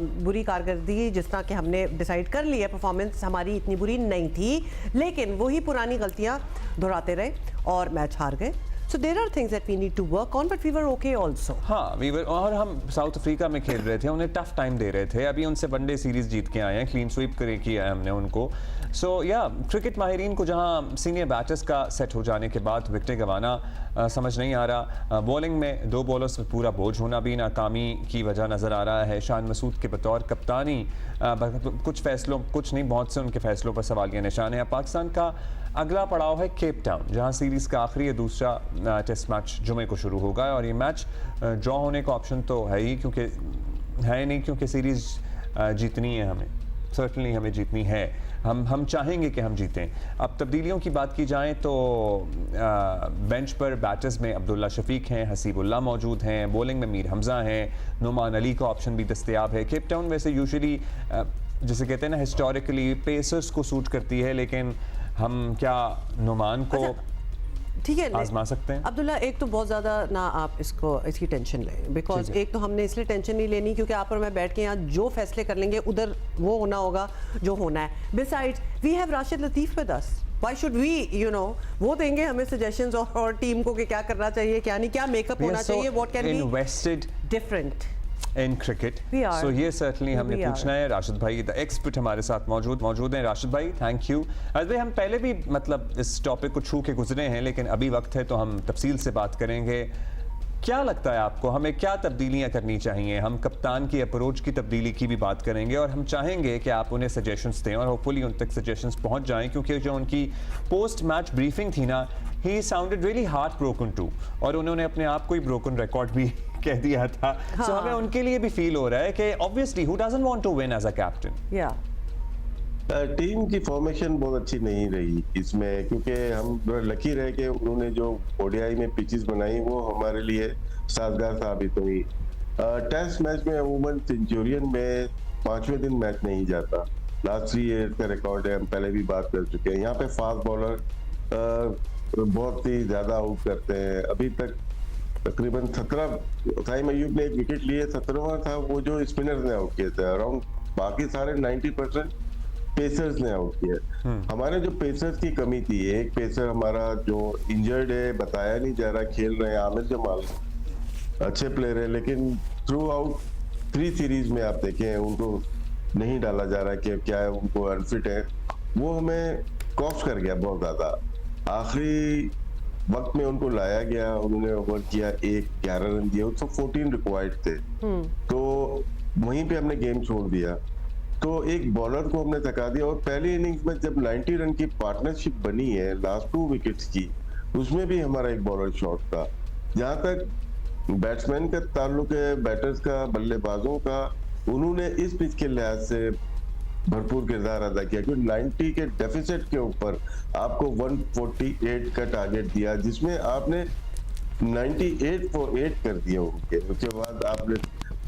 बुरी कारकर्दगी, जिस तरह कि हमने डिसाइड कर लिया, परफॉर्मेंस हमारी इतनी बुरी नहीं थी, लेकिन वही पुरानी गलतियां दोहराते रहे और मैच हार गए। So there are things that we need to work on, but we were okay also. हाँ, we were, और हम साउथ अफ्रीका में खेल रहे थे, उन्हें टफ टाइम दे रहे थे, अभी उनसे वनडे सीरीज जीत के आए हैं, क्लीन स्वीप किया है हमने उनको। सो या क्रिकेट माहिरीन को जहाँ सीनियर बैटर्स का सेट हो जाने के बाद विकेटें गंवाना समझ नहीं आ रहा। बॉलिंग में 2 बॉलर्स पर पूरा बोझ होना भी नाकामी की वजह नज़र आ रहा है। शान मसूद के बतौर कप्तानी कुछ फैसलों, कुछ नहीं बहुत से उनके फैसलों पर सवालिया निशान है। पाकिस्तान का अगला पड़ाव है केप टाउन, जहां सीरीज का आखिरी या दूसरा टेस्ट मैच जुमे को शुरू होगा और ये मैच ड्रॉ होने का ऑप्शन तो है ही, क्योंकि सीरीज जीतनी है हमें, सर्टनली हमें जीतनी है, हम चाहेंगे कि हम जीतें। अब तब्दीलियों की बात की जाए तो बेंच पर बैटर्स में अब्दुल्ला शफीक हैं, हसीबुल्लाह मौजूद हैं, बॉलिंग में मीर हमजा हैं, नुमान अली का ऑप्शन भी दस्तयाब है। केप टाउन वैसे यूजुअली जिसे कहते हैं ना हिस्टोरिकली पेसर्स को सूट करती है, लेकिन हम क्या नुमान को ठीक है आजमा सकते हैं? अब्दुल्ला, एक तो बहुत ज़्यादा ना आप इसकी टेंशन लें, बिकॉज एक तो हमने इसलिए टेंशन नहीं लेनी क्योंकि आप और मैं बैठ के यहाँ जो फैसले कर लेंगे उधर वो होना होगा जो होना है। Besides we have Rashid Latif with us, why should we वो देंगे हमें सजेशंस और टीम को कि क्या करना चाहिए, क्या नहीं, क्या मेकअप होना चाहिए, what can be invested different in cricket. So ये सर्टनली हमने पूछना है। राशिद भाई द एक्सपर्ट हमारे साथ मौजूद हैं। राशिद भाई थैंक यू। भाई हम पहले भी मतलब इस टॉपिक को छू के गुजरे हैं, लेकिन अभी वक्त है तो हम तफसील से बात करेंगे। क्या लगता है आपको हमें क्या तब्दीलियां करनी चाहिए? हम कप्तान की अप्रोच की तब्दीली की भी बात करेंगे और हम चाहेंगे कि आप उन्हें सजेशंस दें और होपफुली उन तक सजेशंस पहुंच जाएं, क्योंकि जो उनकी पोस्ट मैच ब्रीफिंग थी ना, he sounded really heartbroken too, और उन्होंने अपने आप को ही ब्रोकन रिकॉर्ड भी कह दिया था। सो हमें उनके लिए भी फील हो रहा है कि obviously who doesn't want to win as a captain. या टीम की फॉर्मेशन बहुत अच्छी नहीं रही इसमें, क्योंकि हम लकी रहे कि उन्होंने जो ओडीआई में पिचेस बनाई वो हमारे लिए साजगार साबित हुई। टेस्ट मैच में अमूमन सेंचुरियन में 5वें दिन मैच नहीं जाता, लास्ट 3 ईयर का रिकॉर्ड है, हम पहले भी बात कर चुके हैं। यहाँ पे फास्ट बॉलर बहुत ही ज्यादा आउट करते हैं। अभी तक तकरीबन 17 साइम अयूब ने एक विकेट लिए, 17वां था वो जो स्पिनर्स ने आउट किए थे। अराउंड बाकी सारे 90% पेसर्स ने आउट किया। हमारे जो पेसर्स की कमी थी, एक पेसर हमारा जो इंजर्ड है, बताया नहीं जा रहा, खेल रहे हैं, आमिर जमाल अच्छे प्लेयर है, लेकिन थ्रू आउट 3 सीरीज में आप देखें उनको नहीं डाला जा रहा कि क्या है, उनको अनफिट है, वो हमें कॉस्ट कर गया बहुत ज्यादा। आखिरी वक्त में उनको लाया गया, उन्होंने ओवर किया, 11 रन दिए, उसको 14 रिक्वायर्ड थे, तो वहीं पे हमने गेम छोड़ दिया। तो एक बॉलर को हमने थका दिया, और पहली इनिंग्स में जब 90 रन की पार्टनरशिप बनी है लास्ट 2 विकेट्स की, उसमें भी हमारा एक बॉलर शॉट था। जहां तक बैट्समैन का ताल्लुक है बैटर्स का, बल्लेबाजों का, उन्होंने इस पिच के लिहाज से भरपूर किरदार अदा किया क्योंकि 90 के डेफिसिट के ऊपर आपको 148 का टारगेट दिया, जिसमें आपने 98 for 8 कर दिया उनके। उसके बाद आपने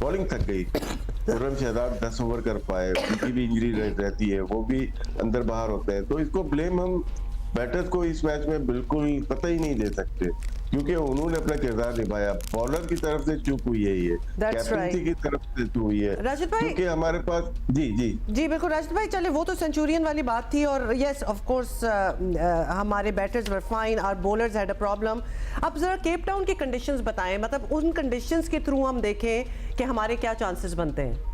बॉलिंग थक गई, खुर्रम शहजाद 10 ओवर कर पाए, उनकी भी इंजरी रहती है, वो भी अंदर बाहर होते हैं, तो इसको ब्लेम हम बैटर्स को इस मैच में बिल्कुल पता ही नहीं दे सकते क्योंकि उन्होंने अपना किरदार निभाया। बॉलर की तरफ से चूक हुई है, ये कैप्टनसी की तरफ से चूक हुई है राशिद भाई, क्योंकि हमारे पास जी बिल्कुल राशिद भाई, चले वो तो सेंचुरियन वाली बात थी और यस ऑफ कोर्स हमारे batters were fine, our bowlers had a problem. अब जरा केप टाउन की कंडीशंस बताएं, मतलब उन कंडीशंस के थ्रू हम देखें कि हमारे क्या चांसेस बनते हैं।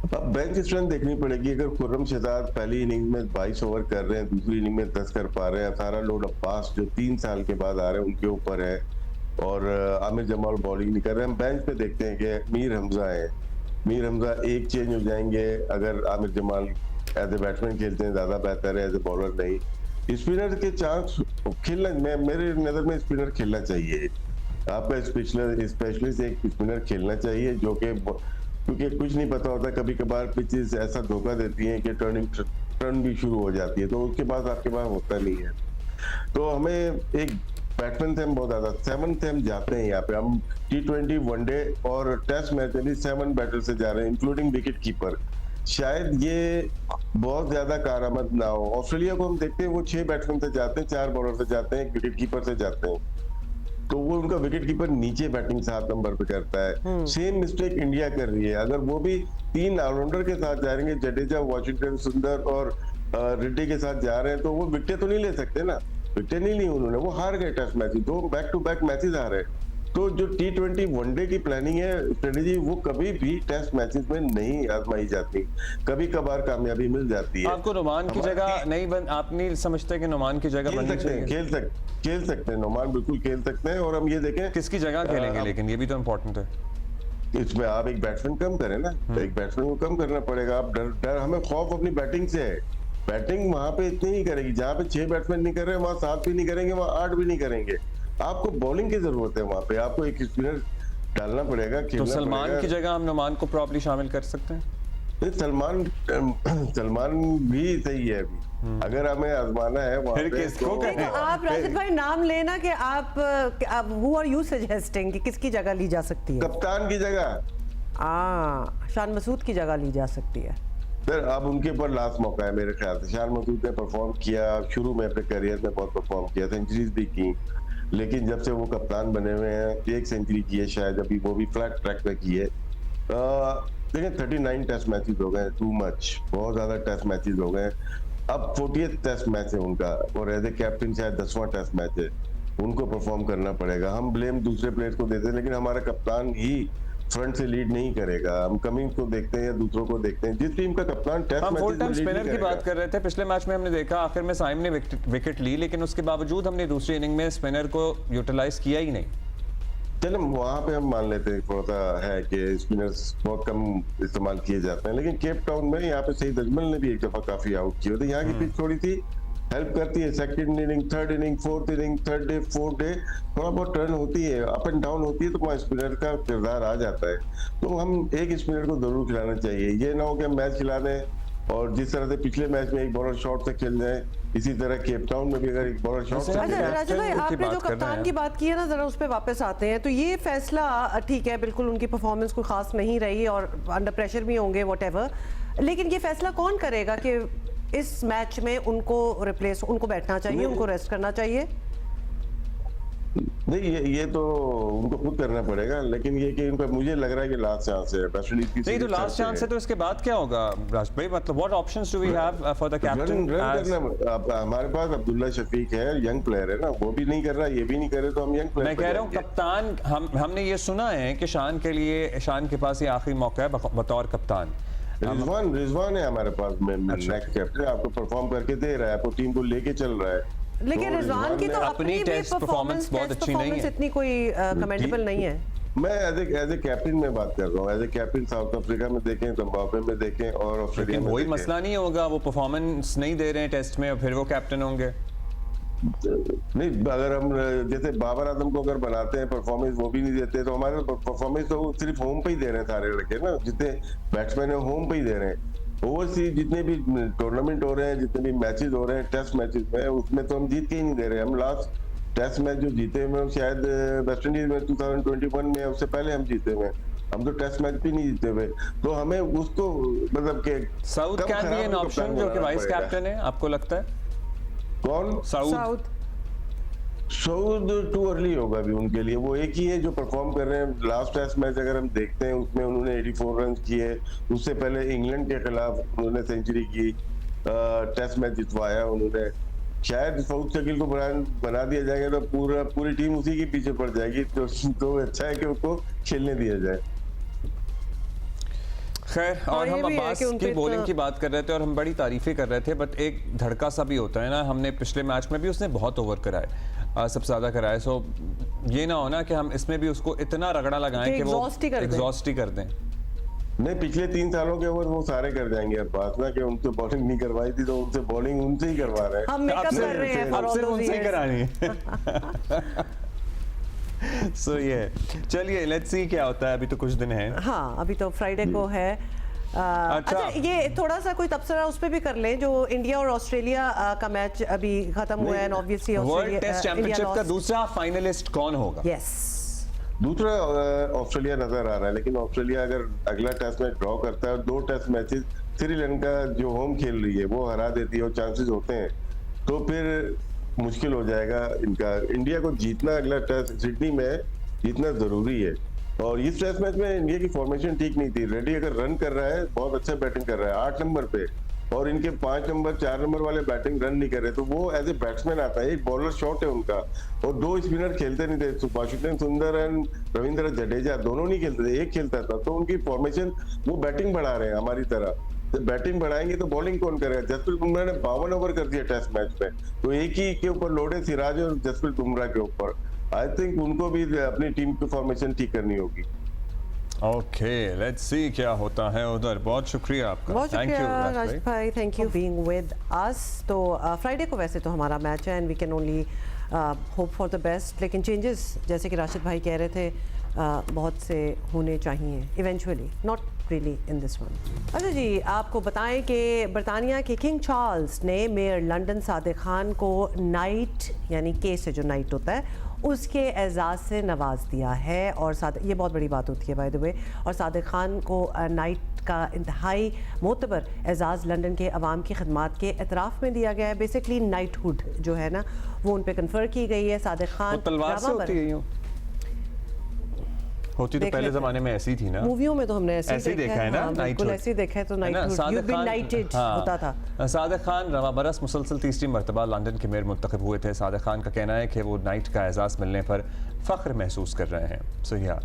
बेंच स्ट्रेंथ देखनी पड़ेगी। अगर खुर्रम शहजाद पहली इनिंग में 22 ओवर कर रहे हैं, दूसरी इनिंग में 10 कर पा रहे हैं, अतारा लोड अब्बास जो 3 साल के बाद आ रहे हैं उनके ऊपर है, और आमिर जमाल बॉलिंग नहीं कर रहे हैं, हम बेंच पे देखते हैं कि मीर हमजा है, मीर हमजा एक चेंज हो जाएंगे अगर Aamir Jamal as a batsman खेलते हैं, ज्यादा बेहतर है, एज ए बॉलर नहीं। स्पिनर के चांस खेलना, मेरे नजर में स्पिनर खेलना चाहिए, आपका स्पेशलिस्ट एक स्पिनर खेलना चाहिए जो कि, क्योंकि कुछ नहीं पता होता, कभी कभार पिचेस ऐसा धोखा देती हैं कि टर्न भी शुरू हो जाती है, तो उसके बाद आपके पास होता नहीं है। तो हमें एक बैट्समैन से हम बहुत ज्यादा 7 से हम जाते हैं, यहाँ पे हम T20 वनडे और टेस्ट मैच में भी 7 बैटर से जा रहे हैं इंक्लूडिंग विकेट कीपर। शायद ये बहुत ज्यादा कारआमद ना हो। ऑस्ट्रेलिया को हम देखते हैं वो 6 बैट्समैन से जाते हैं, 4 बॉलर से जाते हैं, एक विकेट कीपर से जाते हैं, तो वो उनका विकेट कीपर नीचे बैटिंग 7 नंबर पे करता है। सेम मिस्टेक इंडिया कर रही है। अगर वो भी 3 ऑलराउंडर के साथ जा रहे हैं, जडेजा, वॉशिंगटन सुंदर और रेड्डी के साथ जा रहे हैं, तो वो विकेट तो नहीं ले सकते ना, विकेट नहीं ली उन्होंने, वो हार गए test match, 2 back to back matches हारे। तो जो T20 वनडे की प्लानिंग है, स्ट्रेटेजी, वो कभी भी टेस्ट मैचेस में नहीं आजमाई जाती, कभी कभार कामयाबी मिल जाती है। आपको नुमान की जगह नहीं आप नहीं समझते कि नुमान की जगह बननी चाहिए? खेल सकते हैं नुमान, बिल्कुल खेल सकते हैं। और हम ये देखें किसकी जगह खेलेंगे, लेकिन ये भी तो इम्पोर्टेंट है। इसमें आप एक बैट्समैन कम करें ना, एक बैट्समैन को कम करना पड़ेगा। आप डर हमें खौफ अपनी बैटिंग से है। बैटिंग वहां पे इतनी नहीं करेगी, जहां पे 6 बैट्समैन नहीं कर रहे, वहां 7 भी नहीं करेंगे, वहां 8 भी नहीं करेंगे। आपको बॉलिंग की जरूरत है, वहां पे आपको एक स्पिनर डालना पड़ेगा, तो सलमान की जगह हम नुमान को प्रॉब्ली शामिल कर सकते हैं? सलमान भी सही है अभी, अगर हमें आजमाना है वहां पे तो आप राशिद भाई नाम लेना कि आप who are you suggesting कि किसकी जगह ली जा सकती है? कप्तान की जगह शान मसूद की जगह ली जा सकती है। सर अब उनके ऊपर लास्ट मौका है मेरे ख्याल से। शान मसूद ने परफॉर्म किया शुरू में, अपने करियर में बहुत परफॉर्म किया, सेंचुरीज भी की, लेकिन जब से वो कप्तान बने हुए हैं 1 सेंचुरी की है शायद, अभी वो भी फ्लैट ट्रैक पे की है। देखिए 39 टेस्ट मैचेस हो गए, टू मच, बहुत ज्यादा टेस्ट मैचेस हो गए। अब 40th टेस्ट मैच है उनका, और एज ए कैप्टन शायद 10वां टेस्ट मैच है, उनको परफॉर्म करना पड़ेगा। हम ब्लेम दूसरे प्लेयर्स को देते हैं, लेकिन हमारा कप्तान ही फ्रंट से लीड नहीं करेगा। हम कमिंग को देखते हैं या दूसरों को देखते हैं, जिस टीम का कप्तान टेस्ट मैच में फुल टाइम स्पिनर की बात कर रहे थे। पिछले मैच में हमने देखा आखिर में साइम ने विकेट ली, लेकिन उसके बावजूद हमने दूसरी इनिंग में स्पिनर को यूटिलाइज किया ही नहीं। चलो वहां पे हम मान लेते हैं थोड़ा सा है कि स्पिनर्स बहुत कम इस्तेमाल किए जाते हैं, लेकिन केप टाउन में यहाँ पे सईद अजमल ने भी एक दफा काफी आउट किए थे। यहाँ की पिच थोड़ी सी हेल्प करती है, second inning, third inning, fourth inning, third day, fourth day थोड़ा बहुत टर्न होती है, अप एंड डाउन होती है, तो वहाँ स्पिनर का किरदार आ जाता है। तो हम एक स्पिनर को जरूर खिलाना चाहिए, ये ना हो कि मैच खिला दें और जिस तरह से पिछले मैच में एक बॉलर शॉट से खेल जाए, इसी तरह केप टाउन में भी अगर एक बॉलर शॉट से खेल जाए। राजा भाई आपने जो कप्तान की बात की है ना, जरा उस पर वापस आते हैं। तो ये फैसला ठीक है, बिल्कुल उनकी परफॉर्मेंस कोई खास नहीं रही और अंडर प्रेशर भी होंगे व्हाटएवर, लेकिन ये फैसला कौन करेगा कि इस मैच में उनको रिप्लेस, उनको बैठना चाहिए, उनको रेस्ट करना चाहिए? नहीं, ये तो उनको खुद करना पड़ेगा, लेकिन ये कि उनका मुझे लग रहा है कि लास्ट चांस है, नहीं तो लास्ट चांस है, तो इसके बाद क्या होगा राज भाई? मतलब what options do we have for the captain? हमारे पास अब्दुल्ला शफीक है, यंग प्लेयर है ना, वो भी नहीं कर रहा, ये भी नहीं करे, तो हम यंग प्लेयर। मैं कह रहा हूँ कप्तान, हमने ये सुना है कि शान के लिए, शान के पास ये आखिरी मौका है बतौर कप्तान। रिजवान है हमारे पास में नेक्स्ट कैप्टन, आपको परफॉर्म करके दे रहा है, आपको टीम को लेके चल रहा है। लेकिन रिजवान की तो अपनी टेस्ट परफॉर्मेंस बहुत अच्छी नहीं है, इतनी कोई कमेंडेबल नहीं है। मैं एज ए कैप्टन में बात कर रहा हूँ, as a captain South Africa में देखें, जिम्बाब्वे में देखें और ऑस्ट्रेलिया में। वही मसला नहीं होगा, वो परफॉर्मेंस नहीं दे रहे हैं टेस्ट में, फिर वो कैप्टन होंगे। नहीं, अगर हम जैसे बाबर आजम को अगर बनाते हैं परफॉर्मेंस वो भी नहीं देते, तो हमारे परफॉर्मेंस तो सिर्फ होम पे ही दे रहे हैं सारे लड़के ना, जितने बैट्समैन है होम पे ही दे रहे हैं। ओवरसीज जितने भी टूर्नामेंट हो रहे हैं, जितने भी मैचेस हो रहे हैं टेस्ट मैचेस में, उसमें तो हम जीत के ही नहीं दे रहे। हम लास्ट टेस्ट मैच जो जीते हुए शायद वेस्ट इंडीज में 2021 में, उससे पहले हम जीते हुए, हम तो टेस्ट मैच भी नहीं जीते हुए। तो हमें उसको मतलब के south can be an option जो कि वाइस कैप्टन है, आपको लगता है? कौन? साउथ टू अर्ली होगा अभी उनके लिए। वो एक ही है जो परफॉर्म कर रहे हैं। लास्ट टेस्ट मैच अगर हम देखते हैं उसमें उन्होंने 84 रन किए, उससे पहले इंग्लैंड के खिलाफ उन्होंने सेंचुरी की, टेस्ट मैच जितवाया उन्होंने। शायद साउथ शकील को बना दिया जाएगा तो पूरी टीम उसी के पीछे पड़ जाएगी, तो अच्छा है कि उसको खेलने दिया जाए। खैर, और हम अब्बास की बॉलिंग की बात कर रहे थे और हम बड़ी तारीफें कर रहे थे, बट एक धड़का सा भी होता है ना। हमने पिछले मैच में भी उसने बहुत ओवर कराए, सबसे ज्यादा कराए। सो ये ना हो ना कि हम इसमें भी उसको इतना रगड़ा लगाएं कि वो एग्जॉस्ट ही कर दें। नहीं, पिछले 3 सालों के ओवर वो सारे कर जाएंगे अब्बास ना, कि उनसे बॉलिंग नहीं करवाई थी तो उनसे बॉलिंग उनसे ही करवा रहे हैं। हम मेकअप कर रहे हैं, अब सिर्फ उनसे ही करानी है। सो ये चलिए, लेट्स सी क्या होता है। अभी तो कुछ दिन है। हाँ, अभी तो फ्राइडे को है। अच्छा, ये थोड़ा सा कोई तबसरा उस पे भी कर लें, जो इंडिया और ऑस्ट्रेलिया का मैच अभी खत्म हुआ है। ऑब्वियसली वर्ल्ड टेस्ट चैंपियनशिप का दूसरा फाइनलिस्ट कौन होगा? यस, दूसरा ऑस्ट्रेलिया नजर आ रहा है, लेकिन ऑस्ट्रेलिया अगर अगला टेस्ट मैच ड्रॉ करता है और 2 टेस्ट मैचेस श्रीलंका जो होम खेल रही है वो हरा देती है और चांसेस होते हैं, तो फिर मुश्किल हो जाएगा इनका। इंडिया को जीतना अगला टेस्ट सिडनी में जीतना जरूरी है। और इस टेस्ट मैच में इंडिया की फॉर्मेशन ठीक नहीं थी। रेड्डी अगर रन कर रहा है, बहुत अच्छा बैटिंग कर रहा है 8 नंबर पे, और इनके 5 नंबर 4 नंबर वाले बैटिंग रन नहीं कर रहे, तो वो एज ए बैट्समैन आता है। एक बॉलर शॉट है उनका, और 2 स्पिनर खेलते नहीं थे। वाशिंगटन सुंदर एंड रविंद्र जडेजा दोनों नहीं खेलते थे, एक खेलता था। तो उनकी फॉर्मेशन, वो बैटिंग बढ़ा रहे हैं हमारी तरह। बैटिंग बढ़ाएंगे तो बॉलिंग कौन करेगा? जसप्रीत बुमराह ने 52 ओवर कर दिया टेस्ट मैच में, तो एक ही के ऊपर लोड है, सिराज और जसप्रीत बुमराह के ऊपर। आई थिंक उनको भी अपनी टीम की फॉर्मेशन ठीक करनी होगी। ओके, लेट्स सी क्या होता है उधर। बहुत शुक्रिया आपका। बहुत शुक्रिया राज भाई, thank you being with us. तो फ्राइडे को वैसे तो हमारा मैच है and we can only hope for the best, लेकिन चेंजेस जैसे कि राशिद भाई कह रहे थे बहुत से होने चाहिए eventually, not really in this one. अच्छा जी, आपको बताएं कि बरतानिया के किंग चार्ल्स ने मेयर लंदन सादिक खान को नाइट, यानी के से जो नाइट होता है, उसके एजाज़ से नवाज दिया है। और ये बहुत बड़ी बात होती है बाय द वे। और सादिक खान को नाइट का इंतहाई मोतबर एजाज़ लंदन के अवाम की खदमात के एतराफ़ में दिया गया है। बेसिकली नाइटहुड जो है ना, वो उन पर कन्फर की गई है। सादिक खान तलवार से होती तो पहले जमाने में ऐसी थी ना, मूवियों में तो हमने ऐसे ही देखा है ना, बिल्कुल ऐसे ही देखा है। तो नाइटेड होता था। सादिक खान रवा बरस मुसलसल तीसरी मरतबा लंदन के मेयर मुंतखब हुए थे। सादिक खान का कहना है कि वो नाइट का एजाज़ मिलने पर फ़ख्र महसूस कर रहे हैं। सो या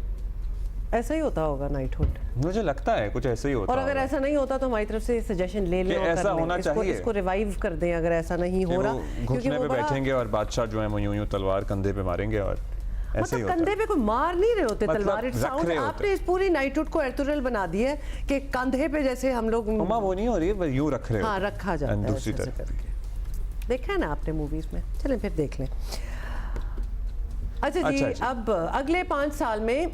ऐसा ही होता होगा नाइटहुड, मुझे लगता है कुछ ऐसा ही होता। और अगर ऐसा नहीं होता तो हमारी तरफ से सजेशन ले लें, ऐसा होना चाहिए, इसको रिवाइव कर दें अगर ऐसा नहीं हो रहा। घुटने पे बैठेंगे और बादशाह जो है वो यूं तलवार कंधे पे मारेंगे, और ऐसे ही मतलब कंधे पे कोई मार नहीं रहे होते तलवार। इट साउंड, आपने इस पूरी नाइटहुड को एर्थुरल बना दिया है कि कंधे पे जैसे हम लोग वो नहीं हो रही है, यूं रख रहे हो। हाँ, रखा जाता है दूसरी तरफ। देखा है ना आपने मूवीज में, चलें फिर देख लें। अच्छा जी, अब अगले 5 साल में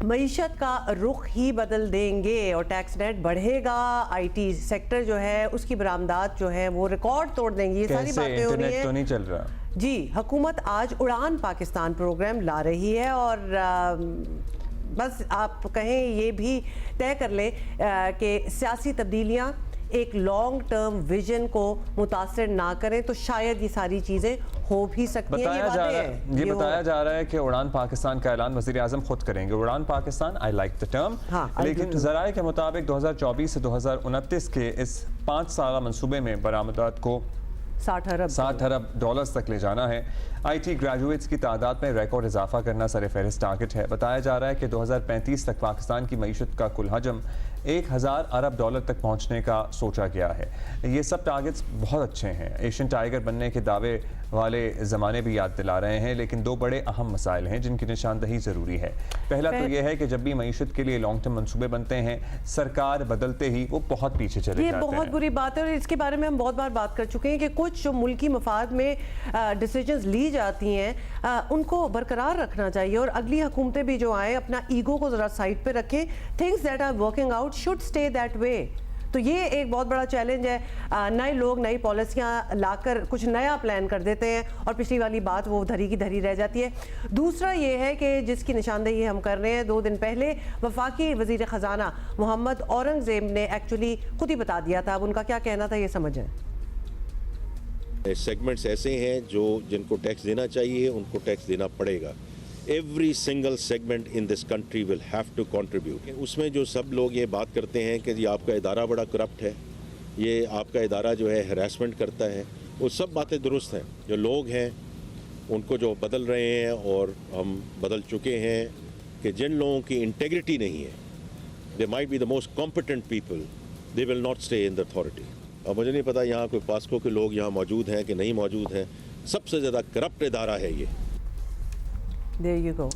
मईशत का रुख ही बदल देंगे और टैक्स नेट बढ़ेगा। आईटी सेक्टर जो है उसकी बरामदात जो है वो रिकॉर्ड तोड़ देंगी। ये सारी बातें हो रही हैं। तो नहीं चल रहा जी। हुकूमत आज उड़ान पाकिस्तान प्रोग्राम ला रही है, और बस आप कहें ये भी तय कर लें कि सियासी तब्दीलियाँ एक लॉन्ग टर्म विजन को मुतासर ना करें, तो शायद ये सारी चीज़ें हो भी सकती हैं। ये बताया जा रहा है कि उड़ान पाकिस्तान का ऐलान वज़ीर आज़म खुद करेंगे। उड़ान Pakistan, I like the term, लेकिन ज़राए के मुताबिक 2024 से 2029 के इस 5 साला मंसूबे में बरामदात को 60 अरब डॉलर्स तक ले जाना है। आईटी ग्रेजुएट्स की तादाद में रिकॉर्ड इजाफा करना सरफहरिस्त टारगेट है। बताया जा रहा है कि 2035 तक पाकिस्तान की मईशत का कुल हजम 1000 अरब डॉलर तक पहुंचने का सोचा गया है। ये सब टारगेट्स बहुत अच्छे हैं। एशियन टाइगर बनने के दावे वाले ज़माने भी याद दिला रहे हैं, लेकिन दो बड़े अहम मसाइल हैं जिनकी निशानदही ज़रूरी है। पहला तो यह है कि जब भी मईशत के लिए लॉन्ग टर्म मनसूबे बनते हैं, सरकार बदलते ही वो बहुत पीछे चले जाते हैं। ये बहुत बुरी बात है और इसके बारे में हम बहुत बार बात कर चुके हैं कि कुछ जो मुल्की मफाद में डिसीजंस ली जाती हैं उनको बरकरार रखना चाहिए और अगली हुकूमतें भी जो आए अपना ईगो को ज़रा साइड पे रखें। Things that are working out should stay that way. तो ये एक बहुत बड़ा चैलेंज है। नए लोग नई पॉलिसियाँ लाकर कुछ नया प्लान कर देते हैं और पिछली वाली बात वो धरी की धरी रह जाती है। दूसरा ये है कि जिसकी निशानदेही हम कर रहे हैं, 2 दिन पहले वफाकी वज़ीर ख़जाना मोहम्मद औरंगज़ेब ने एक्चुअली खुद ही बता दिया था। अब उनका क्या कहना था ये समझें। सेगमेंट्स ऐसे हैं जो जिनको टैक्स देना चाहिए उनको टैक्स देना पड़ेगा। Every single segment in this country will have to contribute. उसमें जो सब लोग ये बात करते हैं कि ये आपका इदारा बड़ा करप्ट है, ये आपका इदारा जो है हरासमेंट करता है, वो सब बातें दुरुस्त हैं। जो लोग हैं उनको जो बदल रहे हैं और हम बदल चुके हैं कि जिन लोगों की इंटेग्रिटी नहीं है, they might be the most competent people, they will not stay in the authority. अब मुझे नहीं पता यहाँ कोई पास्को के लोग यहाँ मौजूद हैं कि नहीं मौजूद हैं। सबसे ज़्यादा करप्ट इदारा है ये। There you go.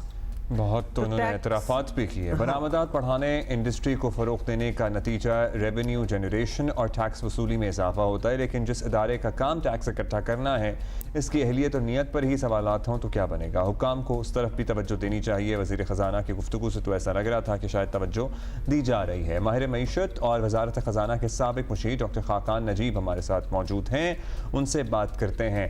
बहुत तो उन्होंने एतराफ़ात भी की है। बरामदात बढ़ाने, इंडस्ट्री को फ़रोग़ देने का नतीजा रेवेन्यू जनरेशन और टैक्स वसूली में इजाफा होता है, लेकिन जिस इदारे का काम टैक्स इकट्ठा करना है इसकी अहलियत और नीयत पर ही सवालात हों तो क्या बनेगा। हुकाम को उस तरफ भी तवज्जो देनी चाहिए। वज़ीर ख़जाना की गुफ्तगू से तो ऐसा लग रहा था कि शायद तवज्जो दी जा रही है। माहिर मईशत और वज़ारत ख़जाना के साबिक़ मुशीर डॉक्टर खाकान नजीब हमारे साथ मौजूद हैं, उनसे बात करते हैं।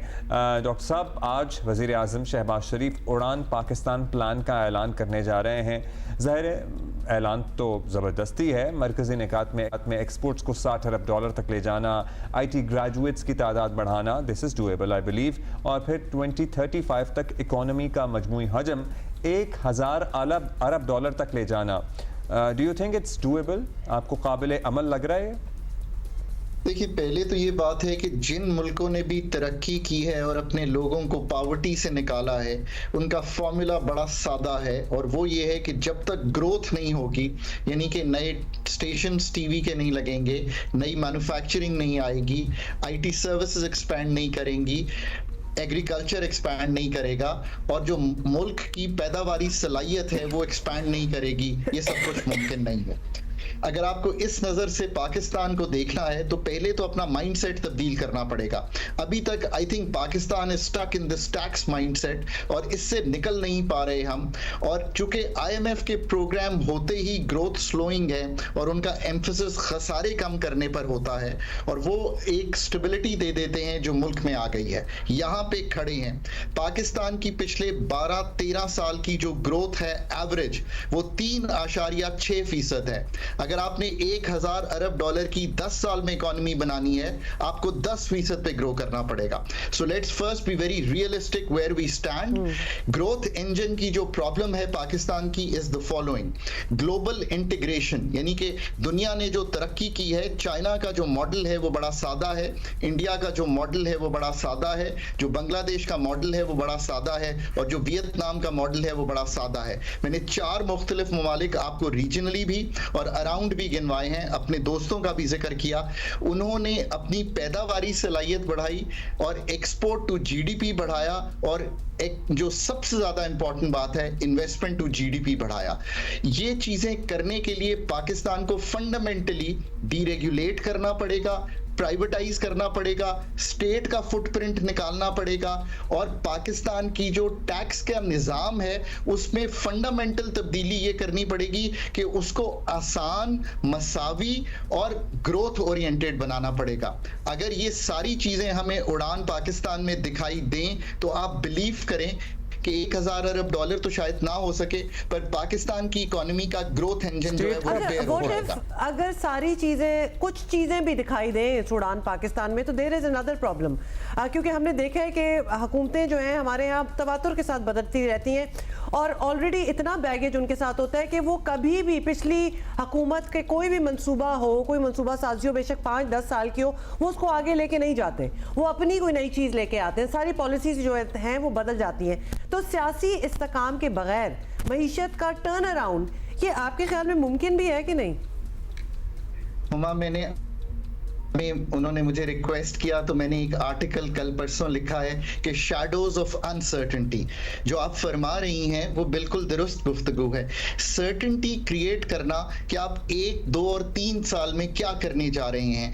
डॉक्टर साहब, आज वज़ीर आज़म शहबाज शरीफ उड़ान पाकिस्तान प्लान का ऐलान करने जा रहे हैं। ज़ाहिर है ऐलान तो ज़बरदस्ती है। मरकज़ी निकात में एक्सपोर्ट्स को $60 अरब तक ले जाना, IT ग्रेजुएट्स की तादाद बढ़ाना, this is doable I believe, और फिर 2035 तक इकॉनमी का मजमूई हजम $1000 अरब तक ले जाना। Do you think it's doable? आपको काबिल अमल लग रहा है? देखिए, पहले तो ये बात है कि जिन मुल्कों ने भी तरक्की की है और अपने लोगों को पॉवर्टी से निकाला है, उनका फॉर्मूला बड़ा सादा है और वो ये है कि जब तक ग्रोथ नहीं होगी, यानी कि नए स्टेशंस टीवी के नहीं लगेंगे, नई मैन्युफैक्चरिंग नहीं आएगी, IT सर्विसेज एक्सपैंड नहीं करेंगी, एग्रीकल्चर एक्सपैंड नहीं करेगा और जो मुल्क की पैदावारी सलाहियत है वो एक्सपैंड नहीं करेगी, ये सब कुछ मुमकिन नहीं है। अगर आपको इस नज़र से पाकिस्तान को देखना है तो पहले तो अपना माइंडसेट तब्दील करना पड़ेगा। अभी तक I think Pakistan is stuck in this tax mindset और इससे निकल नहीं पा रहे हम। और चूंकि IMF के प्रोग्राम होते ही ग्रोथ स्लोइंग है और उनका एम्फेसिस खसारे कम करने पर होता है और वो एक स्टेबिलिटी दे देते हैं जो मुल्क में आ गई है। यहाँ पे खड़े हैं। पाकिस्तान की पिछले 12-13 साल की जो ग्रोथ है एवरेज, वो 3.6% है। अगर आपने $1000 अरब की 10 साल में इकोनॉमी बनानी है, आपको 10% पे ग्रो करना पड़ेगा। So let's first be very realistic where we stand. Growth engine की जो प्रॉब्लम है पाकिस्तान की is the following: global integration, यानी कि दुनिया ने जो तरक्की की है, चाइना का जो मॉडल है वो बड़ा सादा है, इंडिया का जो मॉडल है वो बड़ा सादा है, जो बांग्लादेश का मॉडल है वो बड़ा सादा है और जो वियतनाम का मॉडल है वो बड़ा सादा है। मैंने 4 मुख्तलिफ ममालिक आपको रीजनली भी और अराउंड भी गिनवाए हैं, अपने दोस्तों का भी जिक्र किया। उन्होंने अपनी पैदावारी सलाहियत बढ़ाई और एक्सपोर्ट टू GDP बढ़ाया और एक जो सबसे ज्यादा इंपॉर्टेंट बात है, इन्वेस्टमेंट टू GDP बढ़ाया। ये चीजें करने के लिए पाकिस्तान को फंडामेंटली डीरेगुलेट करना पड़ेगा, प्राइवेटाइज करना पड़ेगा, स्टेट का फुटप्रिंट निकालना पड़ेगा और पाकिस्तान की जो टैक्स का निज़ाम है उसमें फंडामेंटल तब्दीली ये करनी पड़ेगी कि उसको आसान, मसावी और ग्रोथ ओरिएंटेड बनाना पड़ेगा। अगर ये सारी चीज़ें हमें उड़ान पाकिस्तान में दिखाई दें तो आप बिलीव करें कि $1000 अरब तो शायद ना हो सके, पर पाकिस्तान की इकोनॉमी का ग्रोथ इंजन जो है वो बेयर हो जाएगा। अगर सारी चीजें, कुछ चीजें भी दिखाई दें उड़ान पाकिस्तान में, तो देयर इज अनदर प्रॉब्लम, क्योंकि हमने देखा है कि हुकूमतें जो हैं हमारे यहाँ तवातुर के साथ बदलती रहती हैं और ऑलरेडी इतना बैगेज उनके साथ होता है कि वो कभी भी पिछली हुकूमत के कोई भी मंसूबा हो, कोई मंसूबा साजी हो, बेशक 5-10 साल की हो, वो उसको आगे लेके नहीं जाते, वो अपनी कोई नई चीज़ लेके आते हैं। सारी पॉलिसीज जो हैं वो बदल जाती हैं। तो सियासी इस्तेकाम के बगैर मईशत का टर्न अराउंड, ये आपके ख्याल में मुमकिन भी है कि नहीं? हुमा, मैंने में उन्होंने मुझे रिक्वेस्ट किया तो मैंने एक आर्टिकल कल परसों लिखा है कि शैडोज ऑफ अनसर्टेनिटी। जो आप फरमा रही हैं वो बिल्कुल दुरुस्त गुफ्तगू है। सर्टेनिटी क्रिएट करना कि आप 1, 2 और 3 साल में क्या करने जा रहे हैं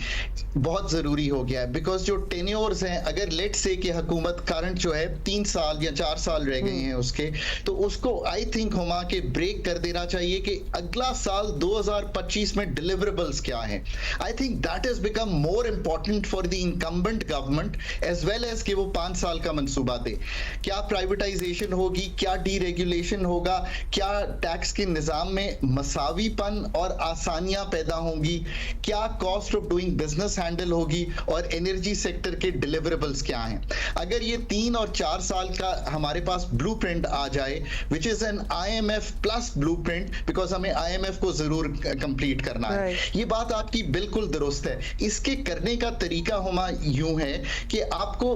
बहुत ज़रूरी हो गया है। बिकॉज जो टेन्योर्स हैं, अगर लेट से कि हुकूमत करंट जो है 3 साल या 4 साल रह गए हैं उसके, तो उसको आई थिंक हुमा के ब्रेक कर देना चाहिए कि अगला साल 2025 में डिलीवरेबल्स क्या है। I think that is become more important for the incumbent government as well as कि वो 5 साल का मंसूबा दे। क्या प्राइवेटाइजेशन होगी, क्या डीरेगुलेशन होगा, क्या टैक्स के निज़ाम में मसावीपन और आसानियां पैदा होंगी, क्या cost of doing business handle होगी और एनर्जी सेक्टर के डिलीवरेबल्स क्या हैं। अगर ये 3 और 4 साल का हमारे पास ब्लूप्रिंट आ जाए which is an IMF plus blueprint, because हमें IMF को जरूर कंप्लीट करना है। ये बात आपकी बिल्कुल दुरुस्त है। इसके करने का तरीका हुमा यूं है कि आपको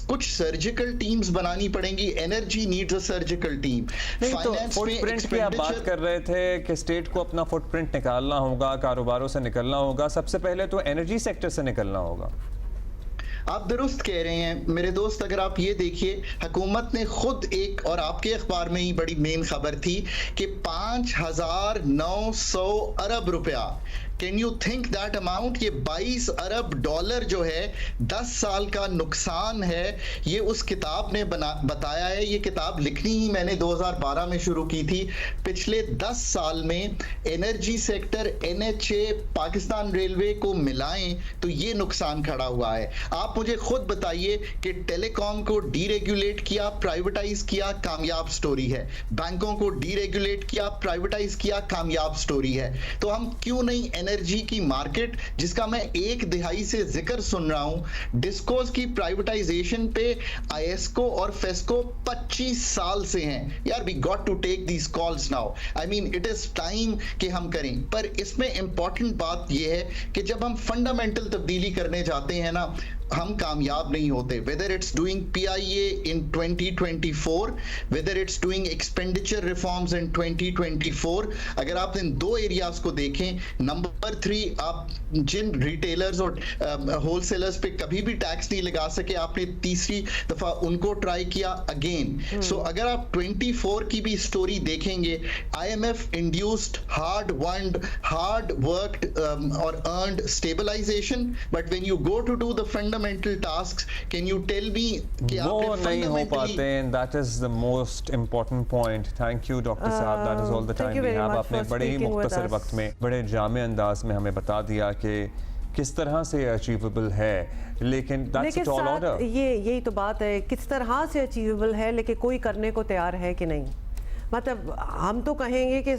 कुछ सर्जिकल टीम्स बनानी पड़ेंगी। Energy needs a surgical team. Finance में फुटप्रिंट की आप बात कर रहे थे कि स्टेट को अपना फुटप्रिंट निकालना होगा, कारोबारों से निकलना होगा। सबसे पहले तो एनर्जी सेक्टर से निकलना होगा। आप दुरुस्त कह रहे हैं मेरे दोस्त। अगर आप ये देखिए, हुकूमत ने खुद एक, और आपके अखबार में ही बड़ी मेन खबर थी कि 5,900 अरब रुपया, can you think that amount, ये 22 अरब डॉलर जो है 10 साल का नुकसान है। ये उस किताब ने बताया है। ये किताब लिखनी ही मैंने 2012 में शुरू की थी। पिछले 10 साल में energy sector, NHA, Pakistan railway को मिलाएं तो ये नुकसान खड़ा हुआ है। आप मुझे खुद बताइए कि टेलीकॉम को डीरेगुलेट किया, प्राइवेटाइज किया, कामयाब स्टोरी है। बैंकों को डीरेगुलेट किया, प्राइवेटाइज किया, कामयाब स्टोरी है। तो हम क्यों नहीं एनर्जी की मार्केट, जिसका मैं 1/2 से जिक्र सुन रहा हूं, डिस्कोस की प्राइवेटाइजेशन पे आईएसको और फेस्को 25 साल से हैं। यार we got to take these calls now. I mean it is time कि हम करें। पर इसमें इंपॉर्टेंट बात यह है कि जब हम फंडामेंटल तब्दीली करने जाते हैं ना, हम कामयाब नहीं होते। Whether it's doing PIA in 2024, whether it's doing expenditure reforms in 2024। अगर आप इन 2 एरियाज को देखें, नंबर 3, आप जिन रिटेलर्स और होलसेलर्स पे कभी भी टैक्स नहीं लगा सके, आपने तीसरी दफा उनको ट्राई किया अगेन। सो अगर आप 24 की भी स्टोरी देखेंगे, IMF इंड्यूस्ड हार्ड वर्कड और earned stabilisation, but when you go to do the fundamental tasks, can you tell me कि वो नहीं हो पाते हैं। That is the most important point. Thank you Dr. साहब, that is all the time we have. आपने बड़े ही मुख्तसर वक्त में बड़े जामे अंदाज में हमें बता दिया कि किस तरह से अचीवेबल है, लेकिन that's a tall order. यही तो बात है, किस तरह से अचीवेबल है, लेकिन कोई करने को तैयार है कि नहीं। मतलब हम तो कहेंगे कि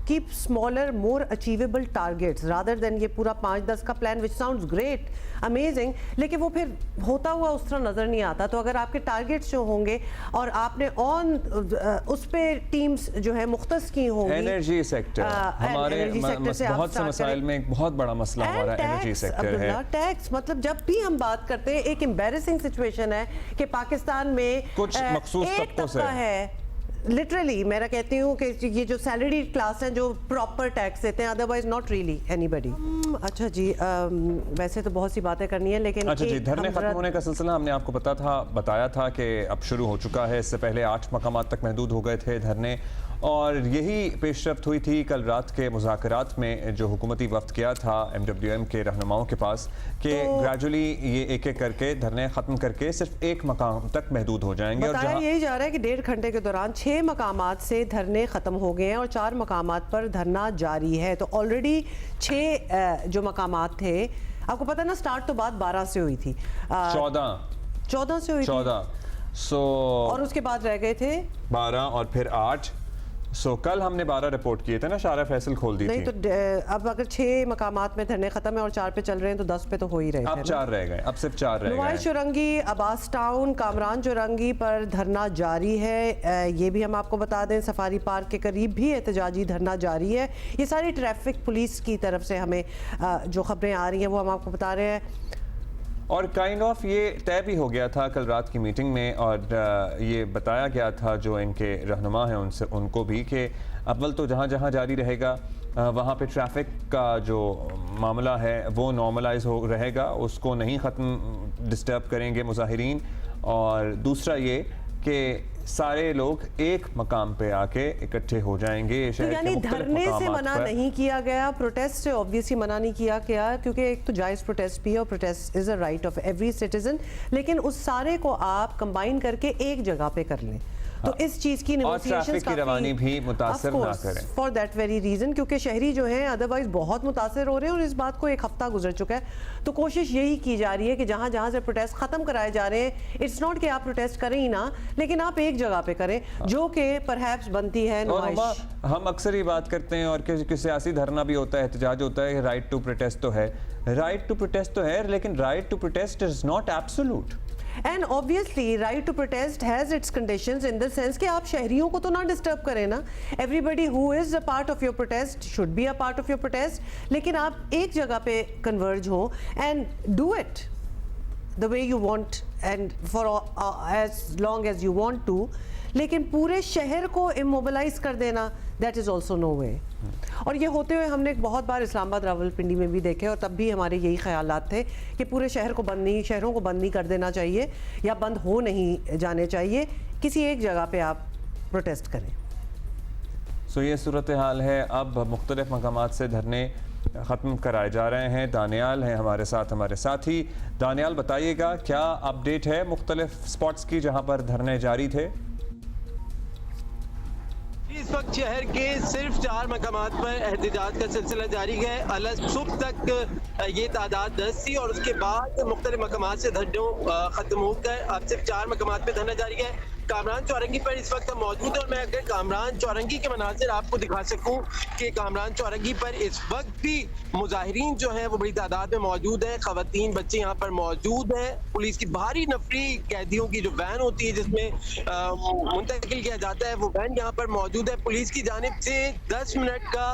कीप स्मॉलर मोर अचीवेबल टारगेट्स रादर देन ये पूरा 5-10 का plan which sounds great amazing, लेकिन वो फिर होता हुआ उस तरह नज़र नहीं आता। तो अगर आपके टारगेट्स जो होंगे और आपने उस पे टीम्स जो है मुख्तस की होंगी। एनर्जी सेक्टर हमारे बहुत से मसाइल में एक बहुत बड़ा मसला हमारा एनर्जी सेक्टर है। टैक्स, मतलब जब भी हम बात करते हैं, एक एम्बैरेसिंग सिचुएशन है कि पाकिस्तान में कुछ मखसूस तबकों से है, लिटरली मैं कहती हूँ कि ये जो सैलरी क्लास हैं जो प्रॉपर टैक्स देते हैं, अदरवाइज नॉट रियली एनीबडी। अच्छा जी, वैसे तो बहुत सी बातें करनी है, लेकिन अच्छा जी, धरने खत्म होने का सिलसिला हमने आपको बताया था कि अब शुरू हो चुका है। इससे पहले 8 मकामात तक महदूद हो गए थे धरने, और यही पेशरफ्त हुई थी कल रात के मुज़ाकरात में जो हुकूमती वफ्द किया था MWM के रहनुमाओं के पास कि ग्रेजुअली ये एक एक करके धरने ख़त्म करके सिर्फ 1 मकाम तक महदूद हो जाएंगे। और जहाँ यही जा रहा है कि 1.5 घंटे के दौरान 6 मकामात से धरने ख़त्म हो गए हैं और 4 मकामात पर धरना जारी है। तो ऑलरेडी 6 जो मकामात थे, आपको पता ना, स्टार्ट तो बात 12 से हुई थी, 14 से हुई 14 और उसके बाद रह गए थे 12 और फिर 8। कल हमने 12 रिपोर्ट किए थे ना, शारा फैसल खोल दी नहीं थी। तो अब अगर 6 मकामात में धरने खत्म है और 4 पे चल रहे हैं तो 10 पे तो हो ही रहे थे। अब 4 रह गए, अब सिर्फ 4 रह गए। नुमाइश चौरंगी, अब्बास टाउन, कामरान चौरंगी पर धरना जारी है। ये भी हम आपको बता दें, सफारी पार्क के करीब भी एहतजाजी धरना जारी है। ये सारी ट्रैफिक पुलिस की तरफ से हमें जो खबरें आ रही हैं वो हम आपको बता रहे हैं। और काइंड ऑफ ये तय भी हो गया था कल रात की मीटिंग में, और ये बताया गया था जो इनके रहनुमा हैं उनको भी कि अव्वल तो जहाँ जहाँ जारी रहेगा वहाँ पे ट्रैफिक का जो मामला है वो नॉर्मलाइज हो रहेगा, उसको नहीं ख़त्म डिस्टर्ब करेंगे मुजाहिरीन। और दूसरा ये कि सारे लोग एक मकाम पे आके इकट्ठे हो जाएंगे। तो यानी धरने से मना नहीं किया गया, प्रोटेस्ट से ऑब्वियसली मना नहीं किया गया, क्योंकि एक तो जायज़ प्रोटेस्ट भी है और protest is a right of every citizen, लेकिन उस सारे को आप कंबाइन करके एक जगह पे कर लें। तो इस चीज की नेगोशिएशंस की रवानी भी मुतासिर ना करें फॉर दैट वेरी रीजन, क्योंकि शहरी जो हैं अदरवाइज बहुत मुतासिर हो रहे हैं और इस बात को एक हफ्ता गुजर चुका है। तो कोशिश यही की जा रही है कि जहां जहां से प्रोटेस्ट खत्म कराए जा रहे हैं, इट्स नॉट कि आप प्रोटेस्ट करें ही ना, लेकिन आप एक जगह पे करें जो कि परहैप्स बनती है नुमाइश। हम अक्सर ही बात करते हैं और कि सियासी धरना भी होता है, एहतजाज होता है, राइट टू प्रोटेस्ट तो है, राइट टू प्रोटेस्ट तो है, लेकिन right to protest is not absolute. And obviously right to protest has its conditions in the sense कि आप शहरियों को तो ना डिस्टर्ब करें ना। Everybody who is a part of your protest should be a part of your protest, लेकिन आप एक जगह पे कन्वर्ज हो and do it the way you want and for as long as you want to, लेकिन पूरे शहर को इमोबिलाइज कर देना दैट इज ऑल्सो नो वे। और ये होते हुए हमने बहुत बार इस्लामाबाद रावलपिंडी में भी देखे और तब भी हमारे यही ख्यालात थे कि पूरे शहरों को बंद नहीं कर देना चाहिए या बंद हो नहीं जाने चाहिए, किसी एक जगह पे आप प्रोटेस्ट करें। सो ये सूरत हाल है। अब मुख्तलिफ मकामात से धरने ख़त्म कराए जा रहे हैं। दानियाल हैं हमारे साथ, हमारे साथी। दानियाल बताइएगा क्या अपडेट है मुख्तलिफ स्पॉट्स की जहाँ पर धरने जारी थे? इस वक्त शहर के सिर्फ 4 मकामात पर एहतजाज का सिलसिला जारी है। अलग सुबह तक ये तादाद 10 थी और उसके बाद मुख्तलिफ मकामात से धरने ख़त्म होकर अब सिर्फ 4 मकामात पर धरना जारी है। कामरान चौरंगी पर इस वक्त हम मौजूद हैं और मैं अगर कामरान चौरंगी के मनाजिर आपको दिखा सकूं कि कामरान चौरंगी पर इस वक्त भी मुजाहिरीन जो हैं वो बड़ी तादाद में मौजूद हैं। ख़वातीन बच्चे यहाँ पर मौजूद हैं। पुलिस की भारी नफरी कैदियों की जो वैन होती है जिसमें मुंतकिल किया जाता है वो वैन यहाँ पर मौजूद है। पुलिस की जानिब से 10 मिनट का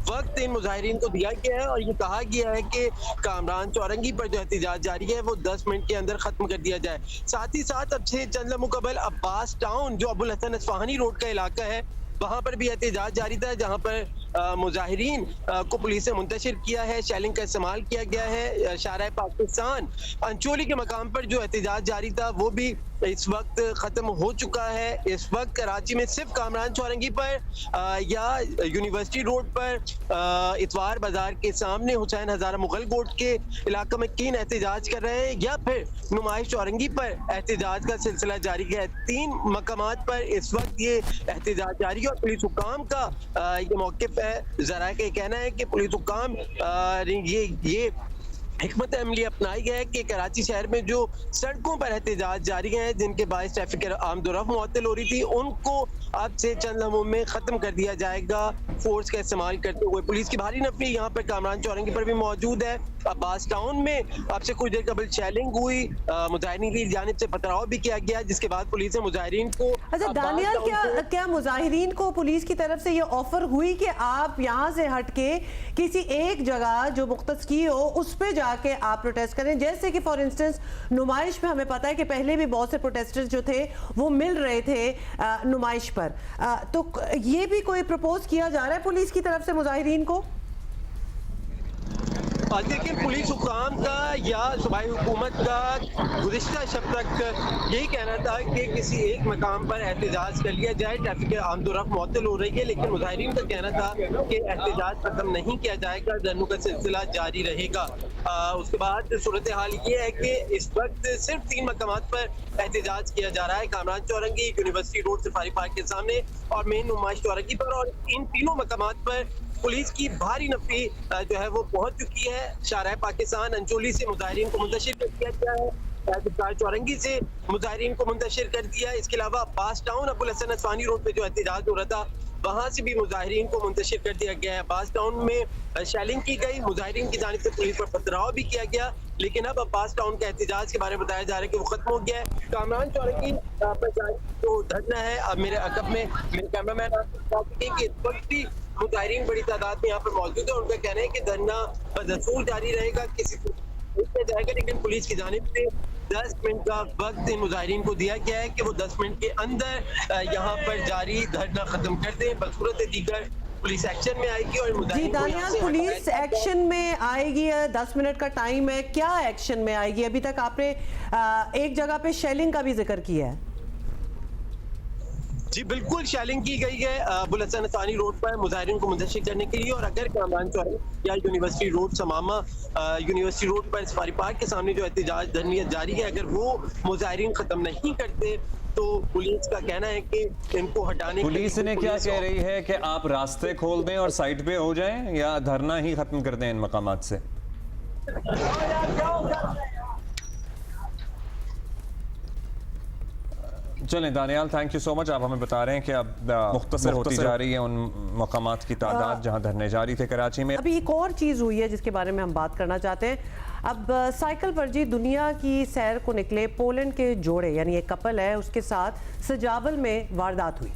वक्त इन मुजाहिरीन को दिया गया है और ये कहा गया है कि कामरान चौरंगी पर जो एहतजाज जारी है वो 10 मिनट के अंदर खत्म कर दिया जाए। साथ ही साथ अब से चंद लम्हों कबल अब्बास टाउन जो अबुल हसन अस्फहानी रोड का इलाका है वहाँ पर भी एहतजाज जारी था, जहाँ पर मुजाहिरीन को पुलिस ने मुंतशिर किया है, शेलिंग का इस्तेमाल किया गया है। शाहराह पाकिस्तान अंचोली के मकाम पर जो एहतजाज जारी था वो भी इस वक्त ख़त्म हो चुका है। इस वक्त कराची में सिर्फ कामरान चौरंगी पर या यूनिवर्सिटी रोड पर इतवार बाजार के सामने हुसैन हज़ारा मुगल कोर्ट के इलाके में किन एहतजाज कर रहे हैं या फिर नुमाइश चौरंगी पर एहतजाज का सिलसिला जारी है। 3 मकामात पर इस वक्त ये एहतजाज जारी है और पुलिस हुकाम का ये मौक़िफ़ है। ज़रा का कहना है कि पुलिस हुकाम ये हिकमत अमली अपनाई है कि कराची शहर में जो सड़कों पर एहतजाज जारी हैं जिनके बायस ट्रैफिक आमदोरफ्त मुअत्तल हो रही थी उनको अब से चंद लम्हों में ख़त्म कर दिया जाएगा फोर्स का इस्तेमाल करते हुए। पुलिस की भारी नफरी यहाँ पर कामरान चौरंगी पर भी मौजूद है। अब्बास टाउन में अब से कुछ देर कबल शेलिंग हुई, मुजाहिरीन की जानिब से पथराव भी किया गया जिसके बाद पुलिस ने मुजाहिरीन को। अच्छा दानियाल, क्या मुजाहिरीन को पुलिस की तरफ से ये ऑफर हुई कि आप यहाँ से हटके किसी एक जगह जो मुख्तस की हो उस पर जाके आप प्रोटेस्ट करें? जैसे कि फॉर इंस्टेंस नुमाइश में हमें पता है कि पहले भी बहुत से प्रोटेस्टर्स जो थे वो मिल रहे थे नुमाइश पर, तो ये भी कोई प्रपोज किया जा रहा है पुलिस की तरफ से मुजाहिरीन को? देखिए पुलिस हुकाम का या सूबाई हुकूमत का गुज़िश्ता शब तक यही कहना था कि किसी एक मकाम पर एहतजाज कर लिया जाए, ट्रैफिक आमदोरफ्त मुअत्तल हो रही है, लेकिन मुजाहिरीन का कहना था कि एहतजाज खत्म नहीं किया जाएगा, धरनों का सिलसिला जारी रहेगा। उसके बाद सूरत हाल ये है कि इस वक्त सिर्फ 3 मकामात पर एहतजाज किया जा रहा है, Kamran Chowrangi, university road safari park के सामने और मेन नुमाइश चौरंगी पर। और इन तीनों मकामात पर पुलिस की भारी नफरी जो है वो पहुंच चुकी है। शाहराह पाकिस्तान अंचोली से मुजाहिरीन को मुंतशिर कर दिया गया है, चौरंगी से मुजाहिरीन को मुंतशिर कर दिया। इसके अलावा अब्बास टाउन अबुल हसन अस्फहानी रोड पे जो एहतजाज हो रहा था वहाँ से भी मुजाहिरीन को मुंतशिर कर दिया गया है। अब्बास टाउन में शेलिंग की गई, मुजाहिरीन की जानिब से पुलिस पर पथराव भी किया गया, लेकिन अब अब्बास टाउन के एहतजाज के बारे में बताया जा रहा है कि वो खत्म हो गया है। कामरान चौरंगी पर जो धरना है, अब मेरे अकब में मेरे कैमरामैन कि इस वक्त भी मुजाहिरीन बड़ी तादाद में यहाँ पर मौजूद है। उनका कहना है कि धरना बदसूर जारी रहेगा, किसी को जाएगा, लेकिन पुलिस की जानिब से 10 मिनट का वक्त इन मुजाहिरीन को दिया गया है कि वो 10 मिनट के अंदर यहाँ पर जारी धरना खत्म कर दें। बसूरत दीगर पुलिस एक्शन में आएगी और जी मुजाहिरीन को यहाँ दानियाल, से पुलिस एक्शन में आएगी। 10 मिनट का टाइम है, क्या एक्शन में आएगी? अभी तक आपने एक जगह पे शेलिंग का भी जिक्र किया है। जी बिल्कुल, शेलिंग की गई है अबुल हसन सानी रोड पर मुजाहिरीन को मुंतशिर करने के लिए। और अगर कामरान चौराहे या यूनिवर्सिटी रोड समामा यूनिवर्सिटी रोड पर सफारी पार्क के सामने जो एहतजाज धरनियत जारी है, अगर वो मुजाहिरीन खत्म नहीं करते तो पुलिस का कहना है कि इनको हटाने। पुलिस ने क्या कह रही है कि आप रास्ते खोल दें और साइड पे हो जाएं या धरना ही खत्म कर दें इन मकामात से? चलें Daniyal, thank you so much. आप हमें बता रहे हैं कि अब मुख्तसर होती जा रही है उन मकामात की तादाद जहां धरने जारी थे कराची में। अभी एक और चीज़ हुई है जिसके बारे में हम बात करना चाहते हैं। अब साइकिल पर जी दुनिया की सैर को निकले पोलैंड के जोड़े, यानी एक कपल है, उसके साथ सजावल में वारदात हुई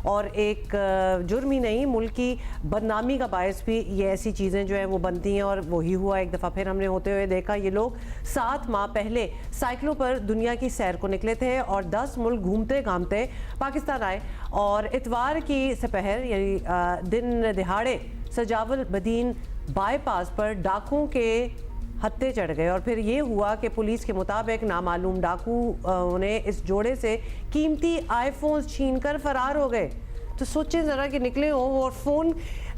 और एक जुर्म ही नहीं, मुल्क की बदनामी का बायस भी ये ऐसी चीज़ें जो हैं वो बनती हैं। और वही हुआ, एक दफ़ा फिर हमने होते हुए देखा, ये लोग 7 माह पहले साइकिलों पर दुनिया की सैर को निकले थे और 10 मुल्क घूमते घामते पाकिस्तान आए और इतवार की सपहर यानी दिन दिहाड़े सजावल बदीन बाईपास पर डाकुओं के हत्थे चढ़ गए। और फिर ये हुआ कि पुलिस के मुताबिक नामालूम डाकू ने इस जोड़े से कीमती आईफोन्स छीनकर फरार हो गए। तो सोचें ज़रा कि निकले हो और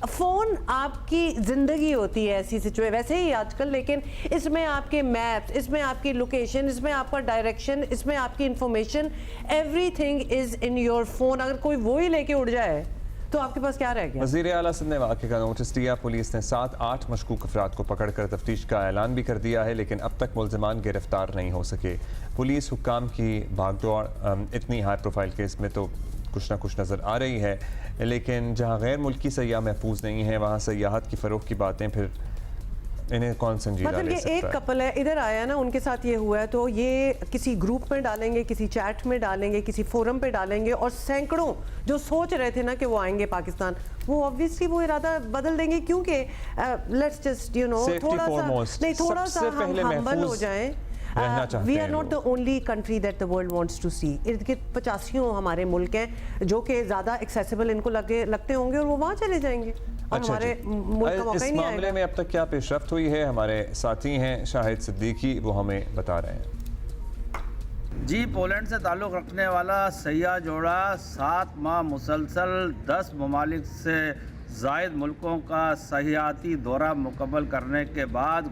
फ़ोन आपकी ज़िंदगी होती है ऐसी सिचुएशन, वैसे ही आजकल, लेकिन इसमें आपके मैप्स, इसमें आपकी लोकेशन, इसमें आपका डायरेक्शन, इसमें आपकी information, everything is in your phone. अगर कोई वो ही लेके उड़ जाए तो आपके पास क्या रह गया? वज़ीर आला सिंध ने वाक़े का नोटिस दिया। पुलिस ने 7-8 मशकूक अफराद को पकड़कर तफ्तीश का ऐलान भी कर दिया है, लेकिन अब तक मुल्ज़िमान गिरफ्तार नहीं हो सके। पुलिस हुक्काम की भागदौड़ इतनी हाई प्रोफाइल केस में तो कुछ ना कुछ नज़र आ रही है, लेकिन जहाँ गैर मुल्की सयाह महफूज नहीं है वहाँ सयाहत की फ़रोग़ की बातें फिर इन्हें कौन संजीदा मतलब ले ये सकता है? एक कपल है, इधर आया ना, उनके साथ ये हुआ है, तो ये किसी ग्रुप में डालेंगे, किसी चैट में डालेंगे, किसी फोरम पे डालेंगे और सैकड़ों जो सोच रहे थे ना कि वो आएंगे पाकिस्तान, वो ऑब्वियसली वो इरादा बदल देंगे, क्योंकि लेट्स जस्ट यू नो थोड़ा सा हम हम्बल हो जाएं। We are not the only country that the world wants to see. इर्द गिर्द 85 हमारे मुल्क हैं जो कि ज़्यादा एक्सेसिबल इनको लगते होंगे और वो वहाँ चले जाएंगे और हमारे मुल्क का मौका ही नहीं आएगा। इस मामले में अब तक क्या पेशरफ्त हुई है? हमारे साथी हैं शाहिद सिद्दीकी, वो हमें बता रहे हैं। जी, पोलैंड से ताल्लुक़ रखने वाला सयाह जोड़ा 7 माह मुसलसल 10 ममालिक से ज़ायद मुल्कों का सयाहती दौरा मुकम्मल करने के बाद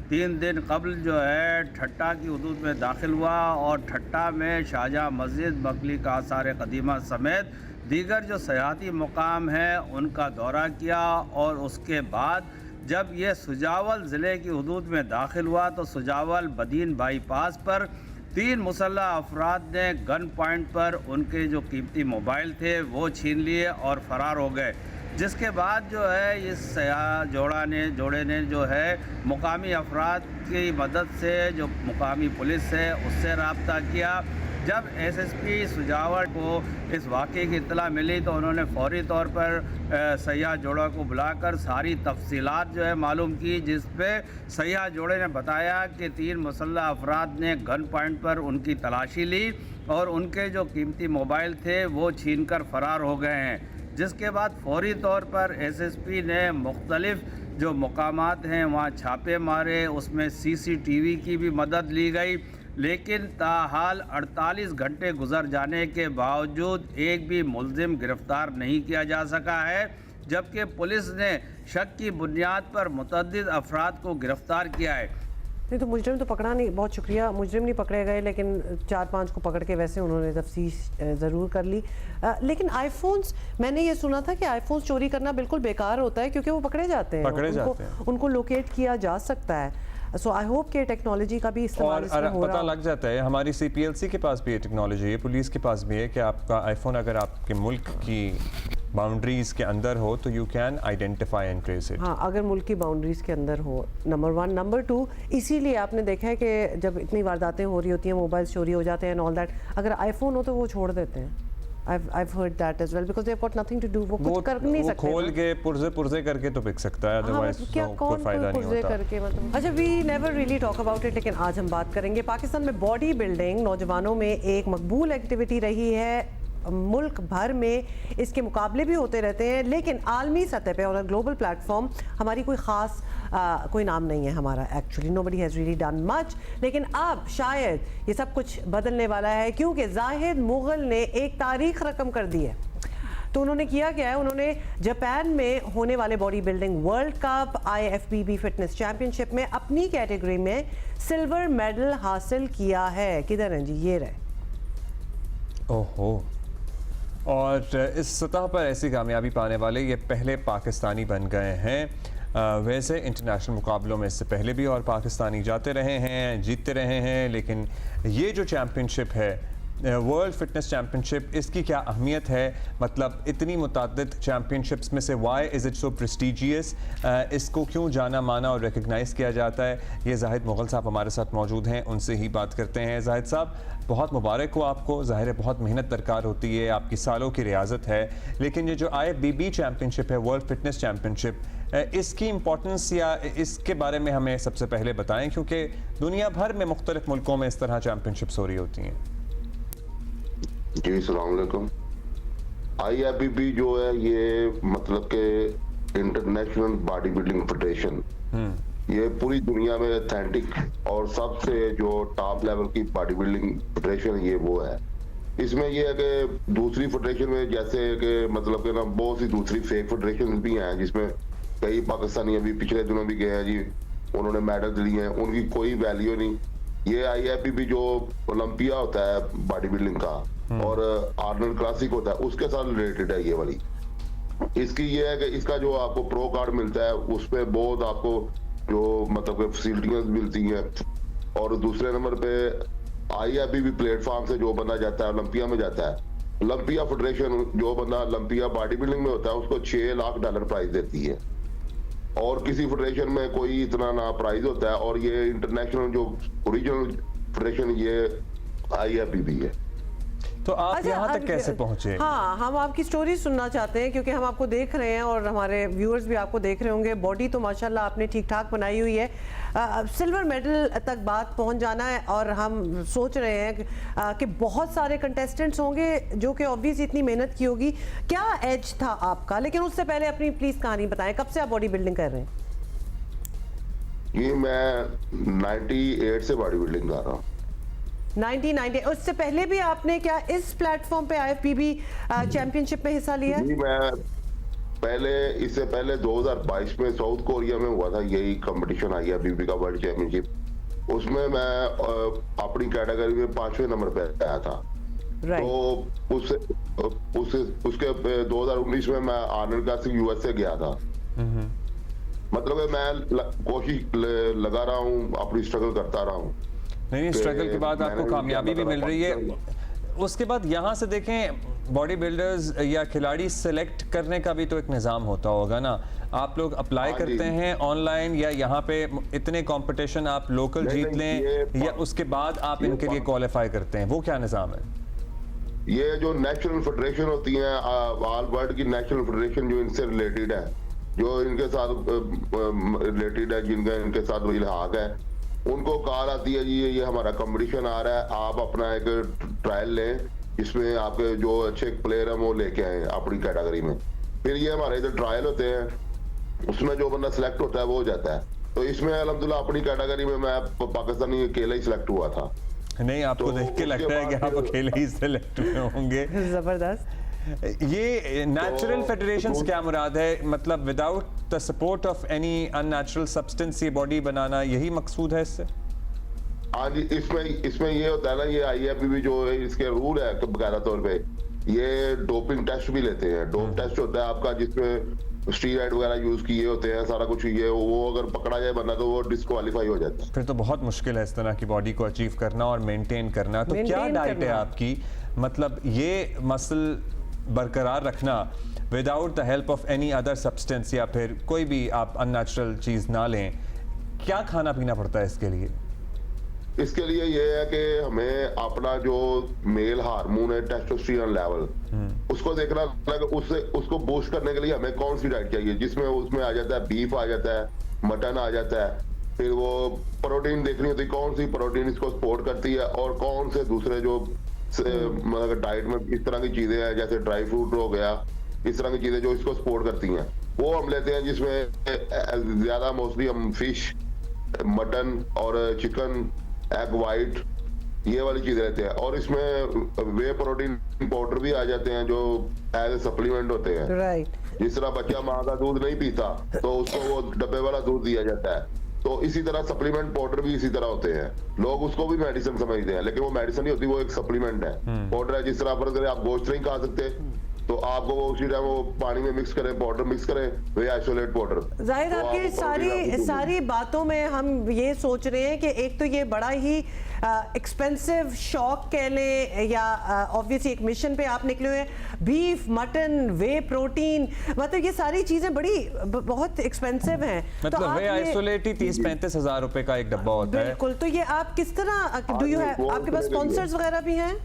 3 दिन कबल जो है ठट्टा की हदूद में दाखिल हुआ और ठट्टा में शाहजहाँ मस्जिद, मकली का आसार कदीमा समेत दीगर जो सयाहती मुकाम हैं उनका दौरा किया। और उसके बाद जब ये सुजावल ज़िले की हदूद में दाखिल हुआ तो सुजावल बदीन बाईपास पर 3 मुसल्लह अफराद ने गन पॉइंट पर उनके जो कीमती मोबाइल थे वो छीन लिए और फ़रार हो गए। जिसके बाद जो है इस सयाह जोड़े ने जो है मुकामी अफराद की मदद से जो मुकामी पुलिस है उससे रब्ता किया। जब एसएसपी सुजावल को इस वाक़े की इत्तला मिली तो उन्होंने फौरी तौर पर सयाह जोड़ा को बुलाकर सारी तफसीलात जो है मालूम की, जिस पे सयाह जोड़े ने बताया कि 3 मुसल्लह अफराद ने गन पॉइंट पर उनकी तलाशी ली और उनके जो कीमती मोबाइल थे वो छीन कर फ़रार हो गए हैं। जिसके बाद फौरी तौर पर एसएसपी ने मुख्तलिफ जो मकामात हैं वहाँ छापे मारे, उसमें सीसीटीवी की भी मदद ली गई, लेकिन ताहाल 48 घंटे गुजर जाने के बावजूद एक भी मुल्ज़िम गिरफ़्तार नहीं किया जा सका है, जबकि पुलिस ने शक की बुनियाद पर मुतअद्दिद अफराद को गिरफ़्तार किया है। नहीं तो मुजरिम तो पकड़ा नहीं, बहुत शुक्रिया, मुजरिम नहीं पकड़े गए, लेकिन 4-5 को पकड़ के वैसे उन्होंने तफ्तीश ज़रूर कर ली। लेकिन आईफोन्स, मैंने ये सुना था कि आईफोन्स चोरी करना बिल्कुल बेकार होता है क्योंकि वो पकड़े जाते हैं, उनको लोकेट किया जा सकता है। सो आई होप कि टेक्नोलॉजी का भी इस्तेमाल इसमें हो रहा पता लग जाता है। हमारी CPLC के पास भी ये टेक्नोलॉजी है, पुलिस के पास भी है कि आपका आईफोन अगर आपके मुल्क की बाउंड्रीज के अंदर हो तो you can identify and trace it. हाँ, अगर मुल्क की बाउंड्रीज के अंदर हो, नंबर 1। नंबर 2, इसीलिए आपने देखा है कि जब इतनी वारदातें हो रही होती हैं, मोबाइल चोरी हो जाते हैं एंड ऑल दैट, अगर आईफोन हो तो वो छोड़ देते हैं। I've heard that as well because they've got nothing to do. वो कुछ कर नहीं सकते, खोल के पुर्जे करके तो बिक सकता है, अदरवाइज कोई फायदा नहीं होता करके। मतलब अच्छा, we never really talk about it, लेकिन आज हम बात करेंगे पाकिस्तान में बॉडी बिल्डिंग नौजवानों में एक मकबूल एक्टिविटी रही है मुल्क भर में इसके मुकाबले भी होते रहते हैं, लेकिन आलमी सतह पे और ग्लोबल प्लेटफॉर्म हमारी कोई ख़ास कोई नाम नहीं है हमारा। Actually nobody has really done much, लेकिन अब शायद ये सब कुछ बदलने वाला है, क्योंकि जाहिद मुगल ने एक तारीख रकम कर दी है। तो उन्होंने किया क्या है, उन्होंने जापान में होने वाले body building world cup IFBB fitness championship में अपनी कैटेगरी में सिल्वर मेडल हासिल किया है। किधर हैं जी, ये रहे। ओहो, और इस सतह पर ऐसी कामयाबी पाने वाले ये पहले पाकिस्तानी बन गए हैं। वैसे इंटरनेशनल मुकाबलों में इससे पहले भी और पाकिस्तानी जाते रहे हैं, जीतते रहे हैं, लेकिन ये जो चैम्पियनशिप है वर्ल्ड फिटनेस चैम्पियनशिप, इसकी क्या अहमियत है? मतलब इतनी मुतअद्दिद चैम्पियनशिप्स में से why is it so prestigious, इसको क्यों जाना माना और रिकग्नाइज़ किया जाता है? ये जाहिद मुगल साहब हमारे साथ मौजूद हैं, उनसे ही बात करते हैं। जाहिद साहब, बहुत मुबारक हो आपको। ज़ाहिर है बहुत मेहनत दरकार होती है, आपकी सालों की रियाजत है, लेकिन ये जो IFBB चैम्पियनशिप है, वर्ल्ड फिटनेस चैम्पियनशिप, इसकी इम्पोर्टेंस या इसके बारे में हमें सबसे पहले बताएं, क्योंकि दुनिया भर में मुख्तलिफ मुल्कों में इस तरह चैम्पियनशिप्स हो रही होती हैं। जी अस्सलाम वालेकुम। IFBB जो है ये मतलब के इंटरनेशनल बॉडी बिल्डिंग फेडरेशन, ये पूरी दुनिया में ऑथेंटिक और सबसे जो टॉप लेवल की बॉडी बिल्डिंग फेडरेशन ये वो है। इसमें ये है कि दूसरी फेडरेशन में जैसे कि मतलब कि ना बहुत सी दूसरी फेक फेडरेशन भी हैं, जिसमें कई पाकिस्तानी अभी पिछले दिनों भी गए हैं जी, उन्होंने मेडल लिए हैं, उनकी कोई वैल्यू नहीं। ये IFBB जो ओलंपिया होता है बॉडी बिल्डिंग का और आर्नल्ड क्लासिक होता है, उसके साथ रिलेटेड है ये वाली। इसकी ये है कि इसका जो आपको प्रो कार्ड मिलता है उस पर बहुत आपको जो मतलब फैसिलिटियां मिलती हैं, और दूसरे नंबर पे IFBB प्लेटफॉर्म से जो बंदा जाता है ओलंपिया में जाता है, ओलंपिया फेडरेशन जो बंदा ओलंपिया बॉडी बिल्डिंग में होता है उसको $6 लाख प्राइज देती है, और किसी फेडरेशन में कोई इतना ना प्राइज होता है। और ये इंटरनेशनल जो ओरिजिनल फेडरेशन ये IFBB है। तो आप यहाँ तक कैसे पहुंचे? हाँ, हम आपकी स्टोरी सुनना चाहते हैं, क्योंकि हम आपको देख रहे हैं और हमारे व्यूअर्स भी आपको देख रहे होंगे। बॉडी तो माशाल्लाह आपने ठीक ठाक बनाई हुई है, सिल्वर मेडल तक बात पहुंच जाना है, और हम सोच रहे हैं कि बहुत सारे कंटेस्टेंट्स होंगे जो कि ऑब्वियस इतनी मेहनत की होगी। क्या एज था आपका? लेकिन उससे पहले अपनी प्लीज कहानी बताएं, कब से आप बॉडी बिल्डिंग कर रहे हैं? ये मैं 98 से बॉडी बिल्डिंग कर रहा हूँ। 1990। उससे पहले भी आपने क्या इस प्लेटफॉर्म पे IFBB चैंपियनशिप में हिस्सा लिया? जी मैं इससे पहले 2022 में साउथ कोरिया में हुआ था यही कंपटीशन IFBB का वर्ल्ड चैंपियनशिप। उसमें मैं अपनी कैटेगरी में 5वें नंबर पे आया था। तो उसके 2019 में मैं आर्नल्ड क्लासिक USA गया था। मतलब मैं कोशिश लगा रहा हूँ, अपनी स्ट्रगल करता रहा हूँ। नहीं, स्ट्रगल के बाद आपको कामयाबी भी मिल रही है। उसके बाद यहाँ से देखें, बॉडी बिल्डर्स या खिलाड़ी सेलेक्ट करने का भी तो एक निज़ाम होता होगा ना। आप लोग अप्लाई करते हैं ऑनलाइन, या यहाँ पे इतने कंपटीशन आप लोकल जीत लें, या उसके बाद आप इनके लिए क्वालिफाई करते हैं? वो क्या निज़ाम है? ये जो नेशनल फेडरेशन होती है, ऑल वर्ल्ड की नेशनल फेडरेशन जो इनसे रिलेटेड है, जो इनके साथ रिलेटेड है, जिनका इनके साथ इल्हाक है, उनको कॉल आती है जी ये हमारा कंपटीशन आ रहा है, आप अपना एक ट्रायल लें, इसमें आपके जो अच्छे प्लेयर हैं वो लेके आए अपनी कैटेगरी में। फिर ये हमारे इधर ट्रायल होते हैं, उसमें जो बंदा सिलेक्ट होता है वो हो जाता है। तो इसमें अल्हम्दुलिल्लाह अपनी कैटेगरी में मैं पाकिस्तानी अकेला ही सिलेक्ट हुआ था। नहीं, आपको देख के लगता है कि आप अकेले ही सिलेक्ट होंगे। जबरदस्त। ये नेचुरल फेडरेशंस क्या मुराद है? मतलब without the support of any unnatural substance ये बॉडी बनाना, यही मकसूद है इससे? हाँ जी, इसमें ये होता है ना, ये IFBB जो है इसके रूल है बकायदा तौर पे, ये डोपिंग टेस्ट भी लेते हैं। डोप टेस्ट होता है आपका, जिसमें स्टीरॉइड वगैरह यूज किए होते हैं, सारा कुछ ये वो अगर पकड़ा जाए बंदा तो वो डिस्क्वालीफाई हो जाता है। फिर तो बहुत मुश्किल है इस तरह की बॉडी को अचीव करना और मेंटेन करना। तो क्या डाइट है आपकी? मतलब ये मसल बरकरार रखना without the help of any other substance, या फिर कोई भी आप अननेचुरल चीज ना लें, क्या खाना पीना पड़ता है इसके लिए? इसके लिए ये है कि हमें अपना जो मेल हार्मोन है टेस्टोस्टेरोन लेवल, उसको देखना, उसको बूस्ट करने के लिए हमें कौन सी डाइट चाहिए, जिसमें उसमें आ जाता है बीफ आ जाता है, मटन आ जाता है। फिर वो प्रोटीन देखनी होती है, कौन सी प्रोटीन इसको सपोर्ट करती है और कौन से दूसरे जो मतलब डाइट में इस तरह की चीजें हैं, जैसे ड्राई फ्रूट हो गया, इस तरह की चीजें जो इसको सपोर्ट करती हैं वो हम लेते हैं, जिसमें ज्यादा मोस्टली हम फिश, मटन और चिकन, एग वाइट, ये वाली चीजें लेते हैं। और इसमें वे प्रोटीन पाउडर भी आ जाते हैं जो एज ए सप्लीमेंट होते हैं। राइट। जिस तरह बच्चा माँ का दूध नहीं पीता तो उसको वो डब्बे वाला दूध दिया जाता है, तो इसी तरह सप्लीमेंट पाउडर भी इसी तरह होते हैं। लोग उसको भी मेडिसिन समझते हैं, लेकिन वो मेडिसिन नहीं होती, वो एक सप्लीमेंट है, पाउडर है। जिस तरह पर आप गोश्त नहीं खा सकते तो आपको वो उसी टाइम वो पानी में मिक्स करें, पाउडर मिक्स करें, वे आइसोलेट पाउडर। जाहिर आपकी सारी बातों में हम ये सोच रहे हैं कि एक तो ये बड़ा ही एक्सपेंसिव शौक कह लें या ऑब्वियसली एक मिशन पे आप निकले हुए हैं, बीफ, मटन, वे प्रोटीन, मतलब ये सारी चीजें बहुत एक्सपेंसिव हैं। मतलब वे आइसोलेट ही 30-35 हज़ार रुपए का एक डब्बा होता है। बिल्कुल। तो ये आप किस तरह डू यू हैव, आपके पास स्पॉन्सर्स वगैरह भी हैं?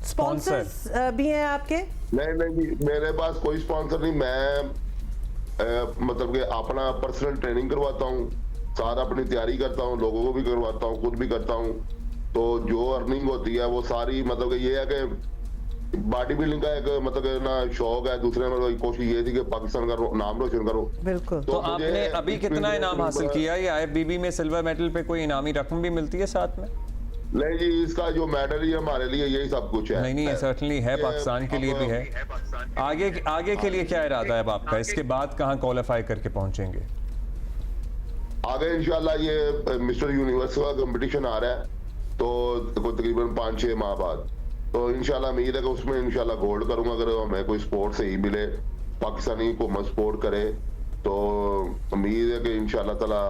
स्पॉन्सर्स भी हैं आपके? नहीं, मेरे पास कोई स्पॉन्सर नहीं। मैं मतलब कि अपना पर्सनल ट्रेनिंग करवाता हूँ, सारा अपनी तैयारी करता हूँ, लोगों को भी करवाता हूँ, खुद भी करता हूँ। तो जो अर्निंग होती है वो सारी, मतलब कि ये है कि बॉडी बिल्डिंग का एक मतलब ना शौक है। दूसरे में कोशिश ये थी कि पाकिस्तान का नाम रोशन करूं। बिल्कुल। तो आपने अभी कितना इनाम हासिल किया? ये आईएफबीबी में सिल्वर मेडल पे कोई इनामी रकम भी मिलती है साथ में? नहीं जी, इसका जो मेडल ही हमारे लिए यही सब कुछ है। नहीं, सर्टनली है, पाकिस्तान के लिए भी है। आगे के लिए क्या इरादा है आपका? इसके बाद कहाँ क्वालिफाई करके पहुंचेंगे? आगे इंशाल्लाह ये मिस्टर यूनिवर्स का कंपटीशन आ रहा है, तो तकरीबन 5-6 माह बाद, तो इंशाल्लाह उम्मीद है कि उसमें इंशाल्लाह गोल्ड करूंगा। अगर हमें कोई स्पोर्ट सही मिले, पाकिस्तानी हुकूमत सपोर्ट करे, तो उम्मीद है कि इंशाल्लाह ताला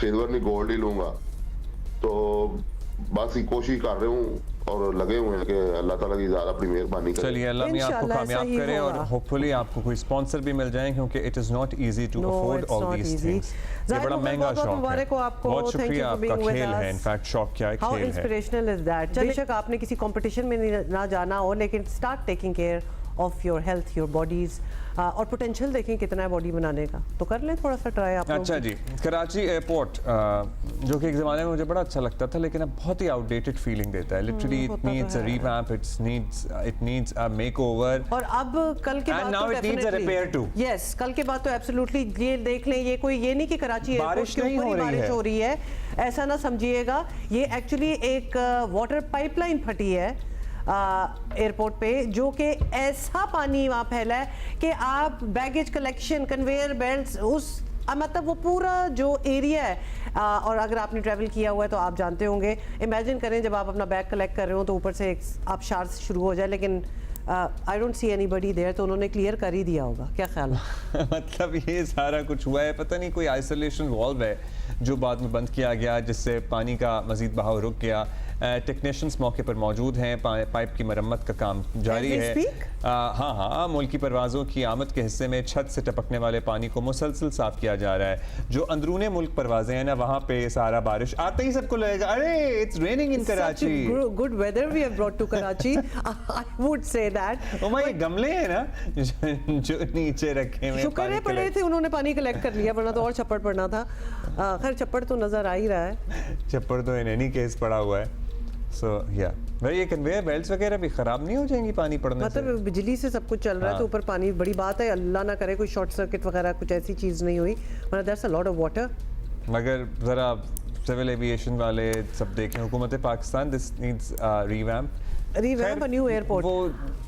सिल्वर नहीं गोल्ड ही लूंगा। तो बस ये कोशिश कर रहे हूँ और लगे हुए हैं कि अल्लाह ताला की ज़्यादा अपनी मेहरबानी करे। चलिए, अल्लाह मियां आपको कामयाब करे और होपफुली आपको कोई स्पॉन्सर भी मिल जाए, क्योंकि it is not easy to afford all these things. ये बड़ा महंगा शौक है। बहुत शुक्रिया आपका। खेल है, इनफैक्ट शौक क्या है, खेल है। How inspirational is that. बेशक आपने किसी कंपटीशन में ना जाना हो, लेकिन start taking care of your health, your bodies, और पोटेंशियल देखें कितना है बॉडी बनाने का, तो कर लें थोड़ा सा ट्राई आप। अच्छा जी, कराची एयरपोर्ट जो कि एक ज़माने में मुझे बड़ा अच्छा लगता था, लेकिन अब बहुत ही आउटडेटेड फीलिंग देता है। Literally it needs a revamp, it needs a makeover. और अब कल के बाद now it needs a repair too. Yes, कल के बाद तो एब्सोल्युटली ये देख लें, ये कोई ये नहीं कि कराची बारिश नहीं हो रही है, ऐसा ना समझिएगा। ये एक्चुअली एक वाटर पाइपलाइन फटी है एयरपोर्ट पे, जो कि ऐसा पानी वहाँ फैला है कि आप बैगेज कलेक्शन, कन्वेयर बेल्ट्स, उस मतलब वो पूरा जो एरिया है, और अगर आपने ट्रैवल किया हुआ है तो आप जानते होंगे। इमेजिन करें जब आप अपना बैग कलेक्ट कर रहे हो तो ऊपर से आप शार शुरू हो जाए, लेकिन I don't see anybody there, तो उन्होंने क्लियर कर ही दिया होगा। क्या ख्याल है? मतलब ये सारा कुछ हुआ है, पता नहीं कोई आइसोलेशन वॉल्व है जो बाद में बंद किया गया, जिससे पानी का मजीद बहाव रुक गया। टेक्नीशियंस मौके पर मौजूद हैं, पाइप की मरम्मत का काम जारी है। हाँ, मुल्क की परवाज़ों की आमद के हिस्से में छत से टपकने वाले पानी को मुसलसल साफ किया जा रहा है। जो अंदरूने मुल्क परवाजें हैं ना, वहाँ पे सारा बारिश आते ही सबको लगेगा अरे it's raining in Karachi, good weather we have brought to Karachi. I would say that. Oh my, गमले हैं ना जो नीचे रखे हुए, शुक्र है पड़े थे, उन्होंने पानी कलेक्ट कर लिया, वरना तो और छप्पड़ पड़ना था। खैर छप्पड़ तो नजर आ ही रहा है, छप्पड़ तो इन एनी केस पड़ा हुआ है। सो या भाई, ये कन्वेयर बेल्ट्स वगैरह भी खराब नहीं हो जाएंगी पानी पड़ने से? मतलब बिजली से सब कुछ चल रहा है, तो ऊपर पानी, बड़ी बात है, अल्लाह ना करे कोई शॉर्ट सर्किट वगैरह कुछ ऐसी चीज़ नहीं हुई, वरना that's a lot of water. मगर ज़रा सिविल एविएशन वाले सब देखें, हुकूमत Pakistan this needs revamp new airport.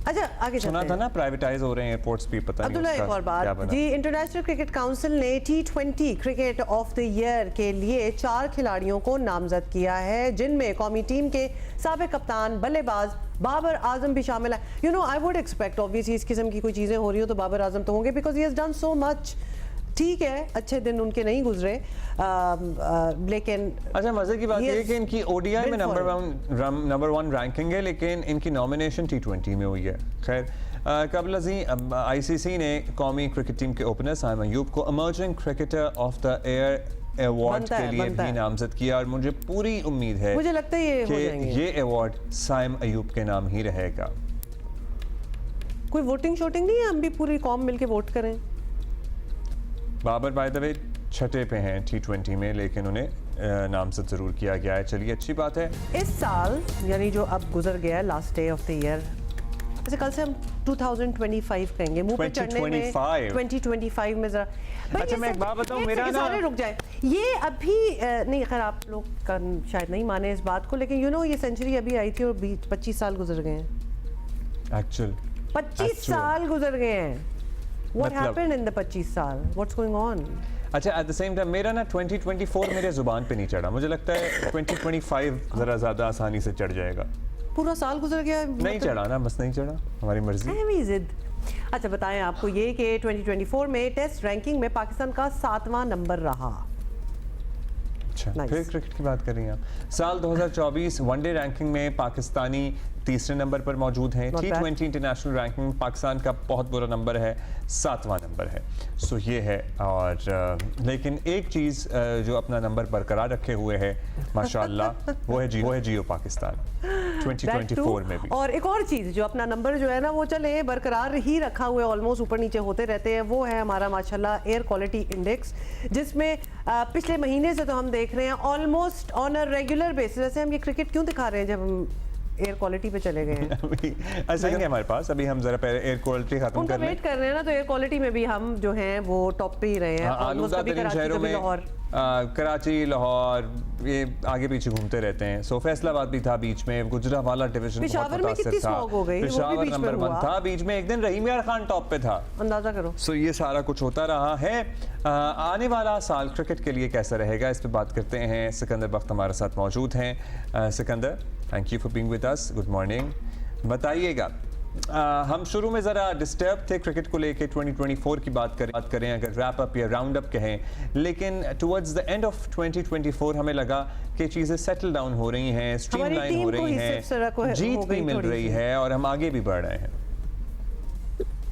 अच्छा, आगे सुना था ना प्राइवेटाइज हो रहे हैं एयरपोर्ट्स भी, पता नहीं अब्दुल्ला एक और बात जी, इंटरनेशनल क्रिकेट काउंसिल ने T20 cricket of the year के लिए 4 खिलाड़ियों को नामजद किया है, जिनमें कौमी टीम के साबिक कप्तान बल्लेबाज बाबर आजम भी शामिल है। You know, I would expect obviously इस किस्म की कोई चीज़ें हो रही हो तो बाबर आजम तो होंगे, because he has done so much. ठीक है, अच्छे दिन उनके नहीं गुजरे, लेकिन अच्छा, मजे की बात ये है कि इनकी ओडीआई में नंबर 1 रैंकिंग है, लेकिन इनकी नॉमिनेशन T20 में हुई है। खैर, कबल आईसीसी ने कौमी क्रिकेट टीम के ओपनर साइम अयूब को emerging cricketer of the year award के लिए भी नामजद किया, और मुझे पूरी उम्मीद है, मुझे लगता है ये अवार्ड साइम अयूब के नाम ही रहेगा। कोई वोटिंग शोटिंग नहीं है, हम भी पूरी कौम मिलके वोट करें। बाबर बाय द वे 6ठे पे हैं T20 में, लेकिन उन्हें नामजद ज़रूर किया गया है। चलिए अच्छी बात है। इस साल यानी जो अब गुजर गया है, last day of the year, वैसे कल से हम 2025 कहेंगे, मुंह पे चढ़ने में 2025 में जरा। अच्छा मैं एक बात बताऊं, मेरा ना सारे रुक जाए, ये अभी नहीं, खैर आप लोग का शायद नहीं माने इस बात को, लेकिन ये सेंचुरी अभी आई थी और 25 साल गुजर गए हैं। एक्चुअल 25 साल गुजर गए हैं। What happened in the 25 साल? What's going on? अच्छा एट द सेम टाइम मेरा ना 2024 मेरे जुबान पे नहीं चढ़ा, मुझे लगता है 2025 जरा ज्यादा आसानी से चढ़ जाएगा। पूरा साल गुजर गया, नहीं चढ़ा ना, बस नहीं चढ़ा, हमारी मर्जी। जिद। अच्छा बताएं आपको ये कि 2024 में टेस्ट रैंकिंग में पाकिस्तान का 7वां नंबर रहा। अच्छा फिर क्रिकेट की बात कर रही हैं आप। साल 2024 वनडे रैंकिंग में पाकिस्तानी तीसरे नंबर पर मौजूद हैं। T20 इंटरनेशनल रैंकिंग में पाकिस्तान का बहुत बुरा नंबर है, 7वां नंबर है। सो ये है। और लेकिन एक चीज़ जो अपना नंबर बरकरार रखे हुए है माशाल्लाह वो है जियो पाकिस्तान 2024 में भी। और एक और चीज़ जो अपना नंबर जो है ना वो चले बरकरार ही रखा हुआ है, ऑलमोस्ट ऊपर नीचे होते रहते हैं, वो है हमारा माशाल्लाह एयर क्वालिटी इंडेक्स, जिसमें पिछले महीने से तो हम देख रहे हैं almost on a regular basis. जैसे हम ये क्रिकेट क्यों दिखा रहे हैं जब हम एयर क्वालिटी पे चले गए हैं। ऐसा ही है हमारे पास, अभी हम जरा पहले एयर क्वालिटी खत्म कर वेट कर रहे हैं ना, तो एयर क्वालिटी में भी हम जो हैं वो टॉप पे ही रहे हैं। आलूदा तरीन शहरों में कराची, लाहौर, ये आगे पीछे घूमते रहते हैं। सो फैसलाबाद भी था बीच में, गुजरावाला डिवीजन पेशावर में कितनी स्मॉग हो गई, पेशावर नंबर 1 था बीच में, एक दिन रहीम यार खान टॉप पे था, अंदाजा करो। सो ये सारा कुछ होता रहा है। आने वाला साल क्रिकेट के लिए कैसा रहेगा, इस पे बात करते हैं। सिकंदर बख्त हमारे साथ मौजूद हैं। Sikandar, thank you for being with us, good morning. बताइएगा, हम शुरू में ज़रा डिस्टर्ब थे क्रिकेट को लेके, 2024 की बात करें अगर रैप अप या राउंड अप कहें, लेकिन टुवर्ड्स द एंड ऑफ 2024 हमें लगा कि चीज़ें सेटल डाउन हो रही हैं, स्ट्रीमलाइन हो रही हैं, जीत भी मिल रही है और हम आगे भी बढ़ रहे हैं।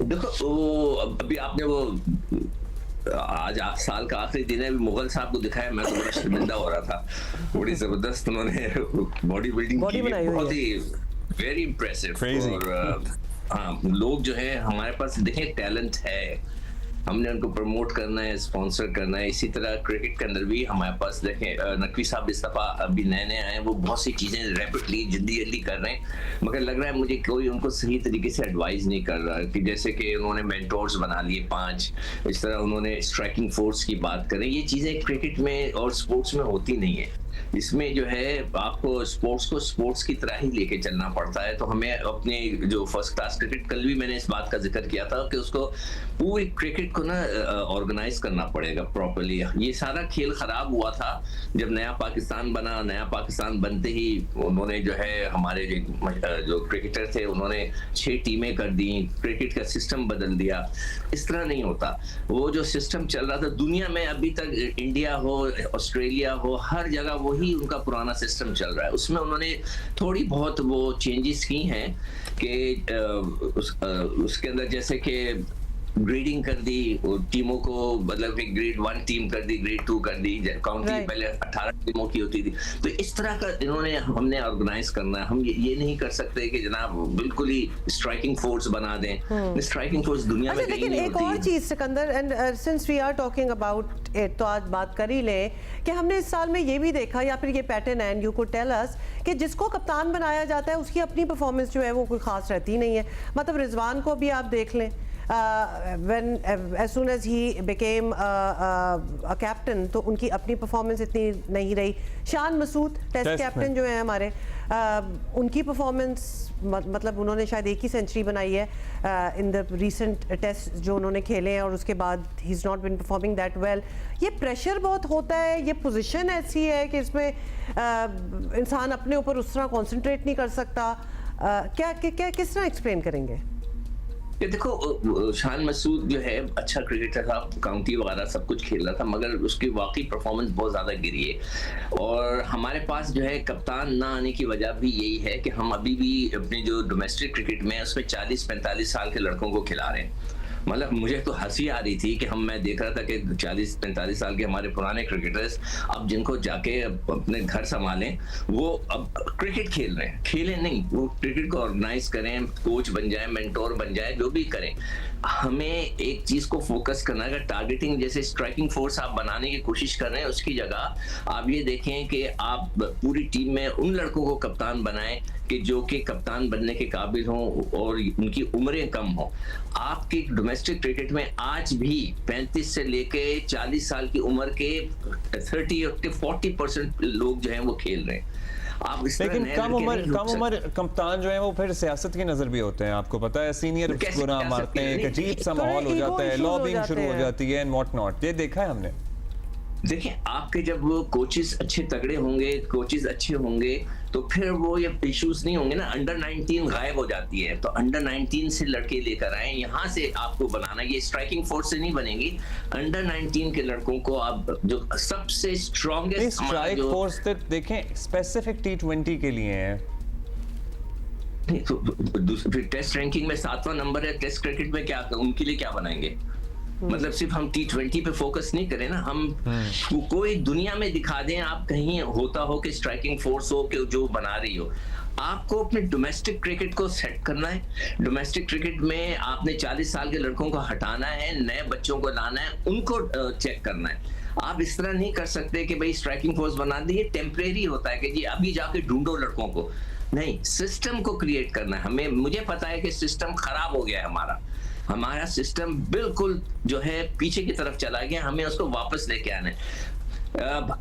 देखो अभी आपने वो आज साल का आखिरी दिन है, मुगल साहब को दिखाया, मैं तो बड़ा शर्मिंदा हो रहा था। बड़ी जबरदस्त उन्होंने बॉडी बिल्डिंग की, बहुत ही वेरी इम्प्रेसिव। और हाँ, लोग जो है हमारे पास देखें टैलेंट है, हमने उनको प्रमोट करना है, स्पॉन्सर करना है। इसी तरह क्रिकेट के अंदर भी हमारे पास देखें नकवी साहब इस दफा अभी नए आए हैं, वो बहुत सी चीजें रैपिडली जल्दी कर रहे हैं, मगर लग रहा है मुझे कोई उनको सही तरीके से एडवाइस नहीं कर रहा कि जैसे कि उन्होंने मेंटोर्स बना लिए 5, इस तरह उन्होंने स्ट्राइकिंग फोर्स की बात करें। ये चीजें क्रिकेट में और स्पोर्ट्स में होती नहीं है। इसमें जो है आपको स्पोर्ट्स को स्पोर्ट्स की तरह ही लेके चलना पड़ता है। तो हमें अपने जो फर्स्ट क्लास क्रिकेट, कल भी मैंने इस बात का जिक्र किया था कि उसको पूरी क्रिकेट को ना ऑर्गेनाइज करना पड़ेगा प्रॉपर्ली। ये सारा खेल खराब हुआ था जब नया पाकिस्तान बना। नया पाकिस्तान बनते ही उन्होंने जो है हमारे जो क्रिकेटर थे उन्होंने 6 टीमें कर दी, क्रिकेट का सिस्टम बदल दिया। इस तरह नहीं होता। वो जो सिस्टम चल रहा था दुनिया में अभी तक, इंडिया हो, ऑस्ट्रेलिया हो, हर जगह वही उनका पुराना सिस्टम चल रहा है। उसमें उन्होंने थोड़ी बहुत वो चेंजेस की हैं कि उसके अंदर जैसे कि ग्रेडिंग कर दी टीमों को, मतलब कि ग्रेड 1 टीम कर दी, ग्रेड 2 कर दी, काउंटी पहले 18 टीमों की होती थी। तो इस तरह का इन्होंने हमने ऑर्गेनाइज करना है। हम ये नहीं कर सकते कि जनाब बिल्कुल ही स्ट्राइकिंग फोर्स बना दें। स्ट्राइकिंग फोर्स दुनिया में कहीं नहीं होती। एक और चीज Sikandar, and since we are talking about it, तो आज बात कर ही लें कि हमने इस साल में ये भी देखा, या फिर ये पैटर्न है, and you could tell us, कि जिसको कप्तान बनाया जाता है उसकी अपनी परफॉर्मेंस जो है वो कोई खास रहती नहीं है। मतलब रिजवान को भी आप देख लें, when as soon as he became a captain, तो उनकी अपनी परफॉर्मेंस इतनी नहीं रही। शान मसूद टेस्ट कैप्टन जो है हमारे, उनकी परफॉर्मेंस मतलब उन्होंने शायद एक ही सेंचुरी बनाई है इन द रीसेंट टेस्ट जो उन्होंने खेले हैं, और उसके बाद he is not been performing that well. ये प्रेशर बहुत होता है, ये पोजीशन ऐसी है कि इसमें इंसान अपने ऊपर उस तरह कॉन्सेंट्रेट नहीं कर सकता। क्या किस तरह एक्सप्लेन करेंगे? ये देखो, शान मसूद जो है अच्छा क्रिकेटर था, काउंटी वगैरह सब कुछ खेल रहा था, मगर उसकी वाकई परफॉर्मेंस बहुत ज़्यादा गिरी है। और हमारे पास जो है कप्तान ना आने की वजह भी यही है कि हम अभी भी अपने जो डोमेस्टिक क्रिकेट में उसमें 40-45 साल के लड़कों को खिला रहे हैं। मतलब मुझे तो हंसी आ रही थी कि मैं देख रहा था कि 40-45 साल के हमारे पुराने क्रिकेटर्स अब जिनको जाके अपने घर संभालें, वो अब क्रिकेट खेल रहे हैं, खेलें नहीं, वो क्रिकेट को ऑर्गेनाइज करें, कोच बन जाए, मेंटोर बन जाए, जो भी करें। हमें एक चीज को फोकस करना है। अगर टारगेटिंग जैसे स्ट्राइकिंग फोर्स आप बनाने की कोशिश कर रहे हैं, उसकी जगह आप ये देखें कि आप पूरी टीम में उन लड़कों को कप्तान बनाएं कि जो कि कप्तान बनने के काबिल हों और उनकी उम्रें कम हों। आपकी डोमेस्टिक क्रिकेट में आज भी 35 से लेके 40 साल की उम्र के 30-40% लोग जो हैं वो खेल रहे हैं। आप लेकिन कम उम्र कप्तान जो है वो फिर सियासत की नजर भी होते हैं, आपको पता है, सीनियर गुना मारते हैं, एक अजीब सा माहौल हो जाता है, लॉबिंग शुरू हो जाती है एंड व्हाट नॉट, ये देखा है हमने। देखिए, आपके जब वो कोचेस अच्छे तगड़े होंगे, कोचेस अच्छे होंगे, तो फिर वो ये इश्यूज नहीं होंगे ना। अंडर 19 गायब हो जाती है, तो अंडर 19 से लड़के लेकर आए, यहाँ से आपको बनाना, ये स्ट्राइकिंग फोर्स से नहीं बनेगी। अंडर 19 के लड़कों को आप जो सबसे स्ट्रॉन्गेस्ट स्ट्राइक फोर्स देखें स्पेसिफिक T20 के लिए है। फिर टेस्ट रैंकिंग में 7वां नंबर है, टेस्ट क्रिकेट में क्या उनके लिए क्या बनाएंगे? मतलब सिर्फ हम T20 पे फोकस नहीं करें ना, हम कोई दुनिया में दिखा दें, आप कहीं होता हो कि स्ट्राइकिंग फोर्स हो कि जो बना रही हो। आपको अपने डोमेस्टिक क्रिकेट को सेट करना है। डोमेस्टिक क्रिकेट में आपने 40 साल के लड़कों को हटाना है, नए बच्चों को लाना है, उनको चेक करना है। आप इस तरह नहीं कर सकते कि भाई स्ट्राइकिंग फोर्स बना दी, ये टेम्परेरी होता है कि जी अभी जाके ढूंढो लड़कों को। नहीं, सिस्टम को क्रिएट करना है हमें। मुझे पता है कि सिस्टम खराब हो गया है, हमारा सिस्टम बिल्कुल जो है पीछे की तरफ चला गया, हमें उसको वापस लेके आना है।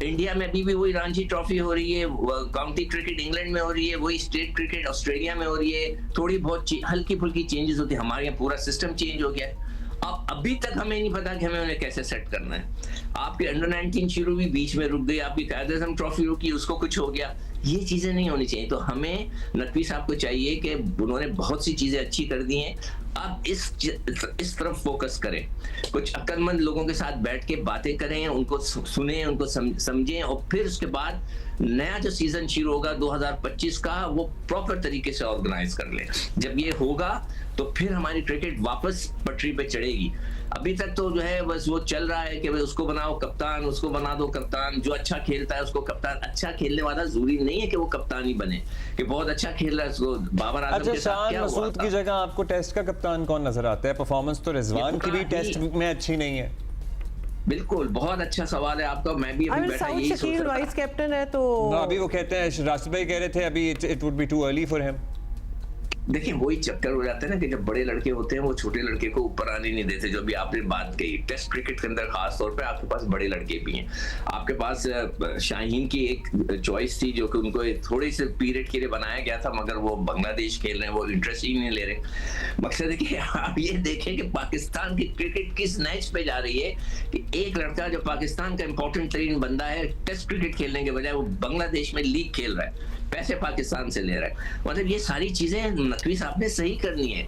इंडिया में अभी भी वही रणजी ट्रॉफी हो रही है, काउंटी क्रिकेट इंग्लैंड में हो रही है, वही स्टेट क्रिकेट ऑस्ट्रेलिया में हो रही है, थोड़ी बहुत हल्की फुल्की चेंजेस होती है। हमारे यहाँ पूरा सिस्टम चेंज हो गया है। अब अभी तक हमें नहीं पता कि हमें उन्हें कैसे सेट करना है। आपके अंडर 19 शुरू भी बीच में रुक गई, आपकी कायदे आज़म ट्रॉफी रुकी, उसको कुछ हो गया। ये चीजें नहीं होनी चाहिए। तो हमें नकवी साहब को चाहिए कि उन्होंने बहुत सी चीजें अच्छी कर दी हैं, अब इस तरफ फोकस करें, कुछ अक्लमंद लोगों के साथ बैठ के बातें करें, उनको सुने, उनको समझें, और फिर उसके बाद नया जो सीजन शुरू होगा 2025 का, वो प्रॉपर तरीके से ऑर्गेनाइज कर लें। जब ये होगा तो फिर हमारी क्रिकेट वापस पटरी पे चढ़ेगी। अभी तक तो जो है बस वो चल रहा है कि भाई उसको बनाओ कप्तान, उसको बना दो कप्तान, जो अच्छा खेलता है उसको कप्तान। अच्छा खेलने वाला जरूरी नहीं है कि वो कप्तान ही बने, कि बहुत अच्छा खेल रहा है उसको बाबर आजम के साथ क्या हुआ था। मसूद की जगह आपको टेस्ट का कप्तान कौन नजर आता है? परफॉर्मेंस तो रिजवान की भी टेस्ट में अच्छी नहीं है। बिल्कुल, बहुत अच्छा सवाल है आपका। मैं भी अभी बैठा यही सोच रहा था। वाइस कैप्टन है तो अभी वो कहते हैं, राशिद भाई कह रहे थे अभी it would be too early for him. देखिए, वही चक्कर हो जाता है ना कि जब बड़े लड़के होते हैं वो छोटे लड़के को ऊपर आने नहीं देते। जो भी आपने बात कही, टेस्ट क्रिकेट के अंदर खास तौर पे आपके पास बड़े लड़के भी हैं। आपके पास शाहीन की एक चॉइस थी जो कि उनको थोड़े से पीरियड के लिए बनाया गया था, मगर वो बांग्लादेश खेल रहे हैं, वो इंटरेस्ट ही नहीं ले रहे। मकसद है कि आप ये देखें कि पाकिस्तान की क्रिकेट किस नैच पे जा रही है, कि एक लड़का जो पाकिस्तान का इंपॉर्टेंट तरीन बंदा है, टेस्ट क्रिकेट खेलने के बजाय वो बांग्लादेश में लीग खेल रहा है, पैसे पाकिस्तान से ले रहा है। मतलब ये सारी चीजें नकवी साहब ने सही करनी है।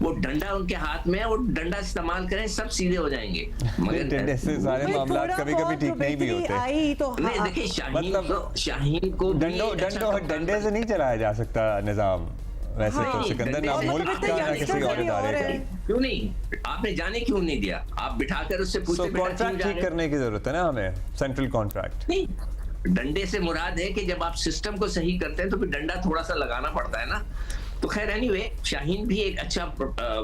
वो डंडा उनके हाथ में है, वो डंडा इस्तेमाल करें, सब सीधे हो जाएंगे। मगर डंडे से सारे मामलात कभी-कभी ठीक नहीं भी होते। तो नहीं, देखिए शाहीन को डंडे से नहीं चलाया जा सकता निजाम। वैसे तो सिकंदर ना मुल्क का ना किसी और इदारे का। क्यों नहीं? आपने जाने क्यों नहीं दिया? आप बिठाकर उससे पूछते कॉन्ट्रैक्ट ठीक करने की जरूरत है ना हमें, सेंट्रल कॉन्ट्रैक्ट। नहीं, डंडे से मुराद है कि जब आप सिस्टम को सही करते हैं तो फिर डंडा थोड़ा सा लगाना पड़ता है ना। तो खैर एनीवे, शाहीन भी एक अच्छा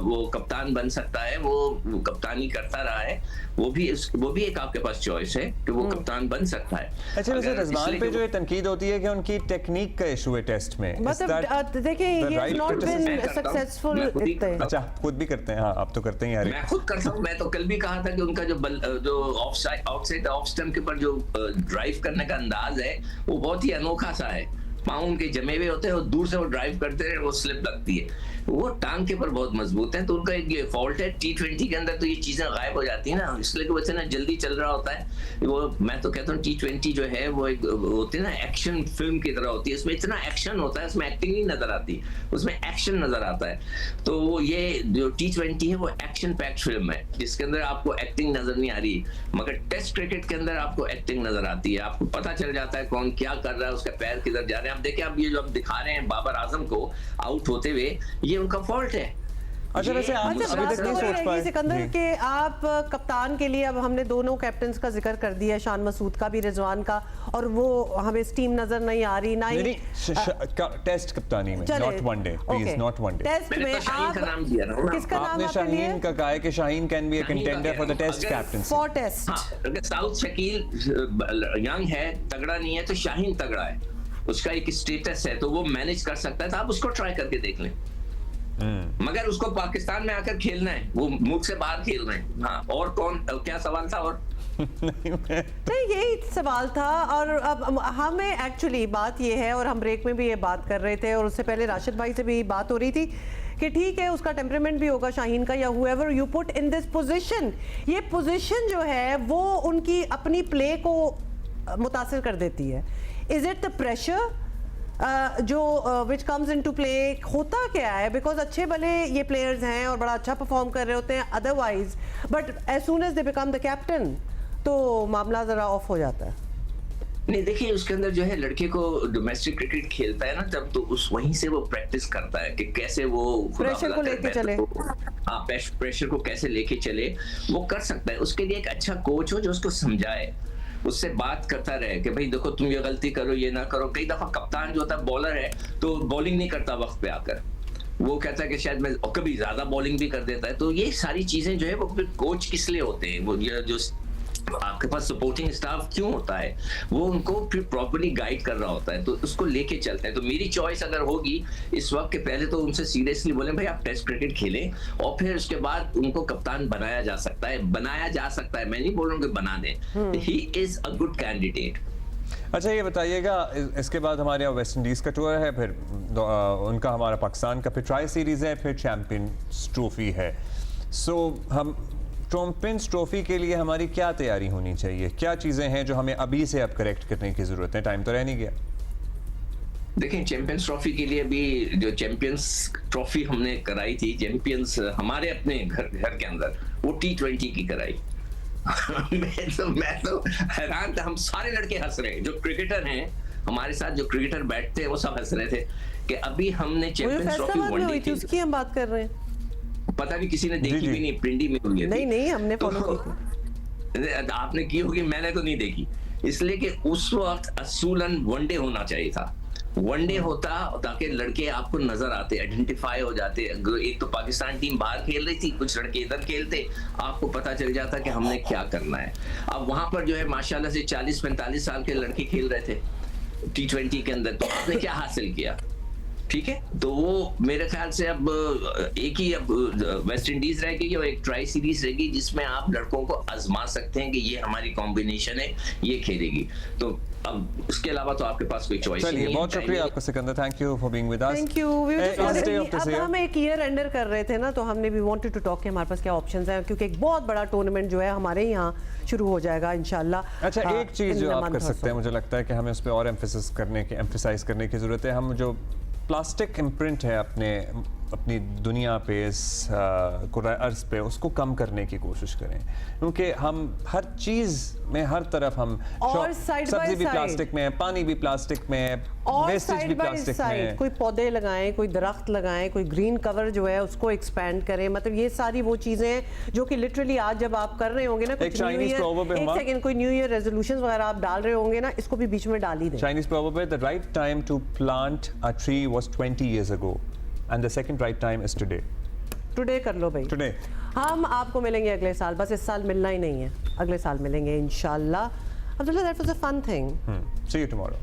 वो कप्तान बन सकता है, वो कप्तानी करता रहा है, वो भी एक आपके पास चॉइस है कि वो कप्तान बन सकता है। अच्छा, वैसे रिजवान पे जो ये तनकीद होती है कि उनकी टेक्निक का इशू है टेस्ट में, मतलब देखिए he has not been successful. अच्छा, खुद भी करते हैं? हाँ, आप तो करते हैं यार। मैं खुद करता हूँ। मैं तो कल भी कहा था कि उनका जो आउटसाइड ऑफ स्टंप के ऊपर जो ड्राइव करने का अंदाज है वो बहुत ही अनोखा सा है। पाँव उनके जमे हुए होते हैं और दूर से वो ड्राइव करते हैं, वो स्लिप लगती है, वो टांग के ऊपर बहुत मजबूत है। तो उनका एक ये फॉल्ट है। T20 के अंदर तो ये चीजें गायब हो जाती है ना, इसलिए कि वैसे ना जल्दी चल रहा होता है वो। मैं तो कहता हूँ T20 जो है वो एक होती है ना एक्शन फिल्म की तरह होती है, उसमें इतना एक्शन होता है, उसमें एक्टिंग नहीं नजर आती, उसमें एक्शन नजर आता है। तो ये जो T20 है वो एक्शन पैक्ड फिल्म है, जिसके अंदर आपको एक्टिंग नजर नहीं आ रही, मगर टेस्ट क्रिकेट के अंदर आपको एक्टिंग नजर आती है। आपको पता चल जाता है कौन क्या कर रहा है, उसका पैर किधर जा रहे हैं। आप देखिए, अब ये जो आप दिखा रहे हैं बाबर आजम को आउट होते हुए, ये उनका फॉल्ट है। अच्छा वैसे आप अच्छा, अभी बात तक तो नहीं वही सोच रहेगी पाए सिकंदर जी। के आप कप्तान के लिए, अब हमने दोनों कैप्टन्स का जिक्र कर दिया, शान मसूद का भी, रिजवान का, और वो हमें टीम नजर नहीं आ रही ना ही टेस्ट कप्तानी में, चले, not one day, please not one day. Test मैंने में तो शाहीन आप का नाम दिया ना। किसका नाम आपने आपने लिया शाहीन का कहा है कि Shaheen can be a Shaheen का कंटेंडर फॉर द कह रहा हूं, टेस्ट अगर कैप्टनसी। For test? हाँ, अगर साउथ शकील यंग है, तगड़ा नहीं है, तो शाहीन तगड़ा है, उसका एक स्टेटस है, तो वो मैनेज कर सकता है, तो आप उसको ट्राई करके देख लें। मगर उसको पाकिस्तान में आकर खेलना है, वो मुल्क से बाहर खेल रहे हैं। हाँ, और कौन, क्या सवाल था? और नहीं, यही सवाल था। और अब हमें एक्चुअली बात ये है, और हम ब्रेक में भी ये बात कर रहे थे, और उससे पहले राशिद भाई से भी बात हो रही थी कि ठीक है, उसका टेम्परामेंट भी होगा शाहीन का, या whoever you put in this position, ये पोजीशन जो है वो उनकी अपनी प्ले को मुतासिर कर देती है। इज इट द प्रेशर जो विच कम्स इनटू प्ले? होता क्या है, बिकॉज अच्छे भले ये प्लेयर्स हैं और बड़ा अच्छा परफॉर्म कर रहे होते हैं otherwise, but as soon as they become the captain तो मामला जरा ऑफ हो जाता है। नहीं, देखिए, उसके अंदर जो है, लड़के को डोमेस्टिक क्रिकेट खेलता है ना जब, तो उस वहीं से वो प्रैक्टिस करता है कि कैसे वो प्रेशर को लेके चले। हाँ, प्रेशर को कैसे लेके चले, वो कर सकता है। उसके लिए एक अच्छा कोच हो जो उसको समझाए, उससे बात करता रहे कि भाई देखो, तुम ये गलती करो, ये ना करो। कई दफा कप्तान जो होता है, बॉलर है, तो बॉलिंग नहीं करता वक्त पे आकर, वो कहता है कि शायद मैं, और कभी ज्यादा बॉलिंग भी कर देता है। तो ये सारी चीजें जो है वो फिर कोच किस लिए होते हैं, वो ये जो आपके पास सपोर्टिंग स्टाफ क्यों होता है, वो उनको फिर प्रॉपर्ली गाइड कर रहा होता है, तो उसको लेके चलते हैं। तो मेरी चॉइस अगर होगी इस वक्त के, पहले तो उनसे सीरियसली बोले भाई आप टेस्ट क्रिकेट खेलें, और फिर उसके बाद उनको कप्तान बनाया जा सकता है, मैं नहीं बोल रहा हूँ कि बना दें। He is a good candidate. अच्छा ये बताइएगा, इसके बाद हमारे यहाँ वेस्ट इंडीज का टूर है, फिर उनका हमारा पाकिस्तान का फिर ट्राई सीरीज है, फिर चैंपियंस ट्रॉफी है। सो हम चैंपियंस ट्रॉफी के लिए हमारी क्या तैयारी होनी चाहिए, क्या चीज़ें हैं जो हमें अभी से अब करेक्ट करने की ज़रूरत है? टाइम तो रह नहीं गया। देखिए, चैंपियंस ट्रॉफी के लिए भी जो चैंपियंस ट्रॉफी हमने कराई थी, चैंपियंस हमारे अपने घर के अंदर, वो T20 की कराई। मैं तो हैरान था, हम सारे लड़के हंस रहे हैं, जो क्रिकेटर हैं हमारे साथ, जो क्रिकेटर बैठते हैं, वो सब हंस रहे थे कि अभी हमने चैंपियंस ट्रॉफी वनडे की, उसकी हम बात कर रहे हैं, पता नहीं किसी ने देखी भी नहीं, पिंडी में हुई थी। नहीं हमने फॉलो की। आपने की होगी, मैंने तो नहीं देखी, इसलिए कि उस वक्त असूलन वनडे होना चाहिए था। वनडे होता ताकि लड़के आपको नजर आते, आइडेंटिफाई हो जाते। एक तो पाकिस्तान टीम बाहर खेल रही थी, कुछ लड़के इधर खेलते, आपको पता चल जाता कि हमने क्या करना है। अब वहां पर जो है माशाल्लाह से 40-45 साल के लड़के खेल रहे थे T20 के अंदर, तो आपने क्या हासिल किया? ठीक है, तो वो मेरे ख्याल से अब एक ही अब वेस्ट इंडीज रहेगी और एक ट्राई सीरीज रहेगी, जिसमें आप लड़कों को आजमा सकते हैं कि ये हमारी कॉम्बिनेशन है, ये खेलेगी। तो अब उसके अलावा तो आपके पास कोई चॉइस नहीं है। बहुत शुक्रिया आपका Sikandar, thank you for being with us. Thank you. अब हम एक ईयर एंडर कर रहे थे ना, तो हमने भी वांटेड टू टॉक कि हमारे पास क्या ऑप्शंस हैं, क्योंकि एक बहुत बड़ा टूर्नामेंट जो है हमारे यहाँ शुरू हो जाएगा इंशाल्लाह। अच्छा, एक चीज़ जो आप कर सकते हैं, मुझे लगता है कि हमें उस पर और एम्फेसाइज करने की ज़रूरत है। हम जो प्लास्टिक इम्प्रिंट है अपनी दुनिया पे, इस अर्ज पे, उसको कम करने की कोशिश करें, क्योंकि हम हर चीज़ में, हर तरफ हम, सब्जी भी प्लास्टिक में है, पानी भी प्लास्टिक में है, वेस्टेज भी प्लास्टिक में है। कोई पौधे लगाएं, कोई दरख्त लगाएं, कोई ग्रीन कवर जो है उसको एक्सपेंड करें। मतलब ये सारी वो चीज़ें हैं जो कि लिटरली आज जब आप कर रहे होंगे ना, कुछ कोई न्यू ईयर रेजोल्यूशंस वगैरह आप डाल रहे होंगे ना, इसको भी बीच में डाल ही दें। चाइनीज प्रोवर्ब है, the right time to plant a tree was 20 years ago and the second right time is today. Today कर लो भाई, टुडे। हम आपको मिलेंगे अगले साल, बस इस साल मिलना ही नहीं है, अगले साल मिलेंगे इंशाल्लाह। Abdullah, that was a fun thing. See you tomorrow.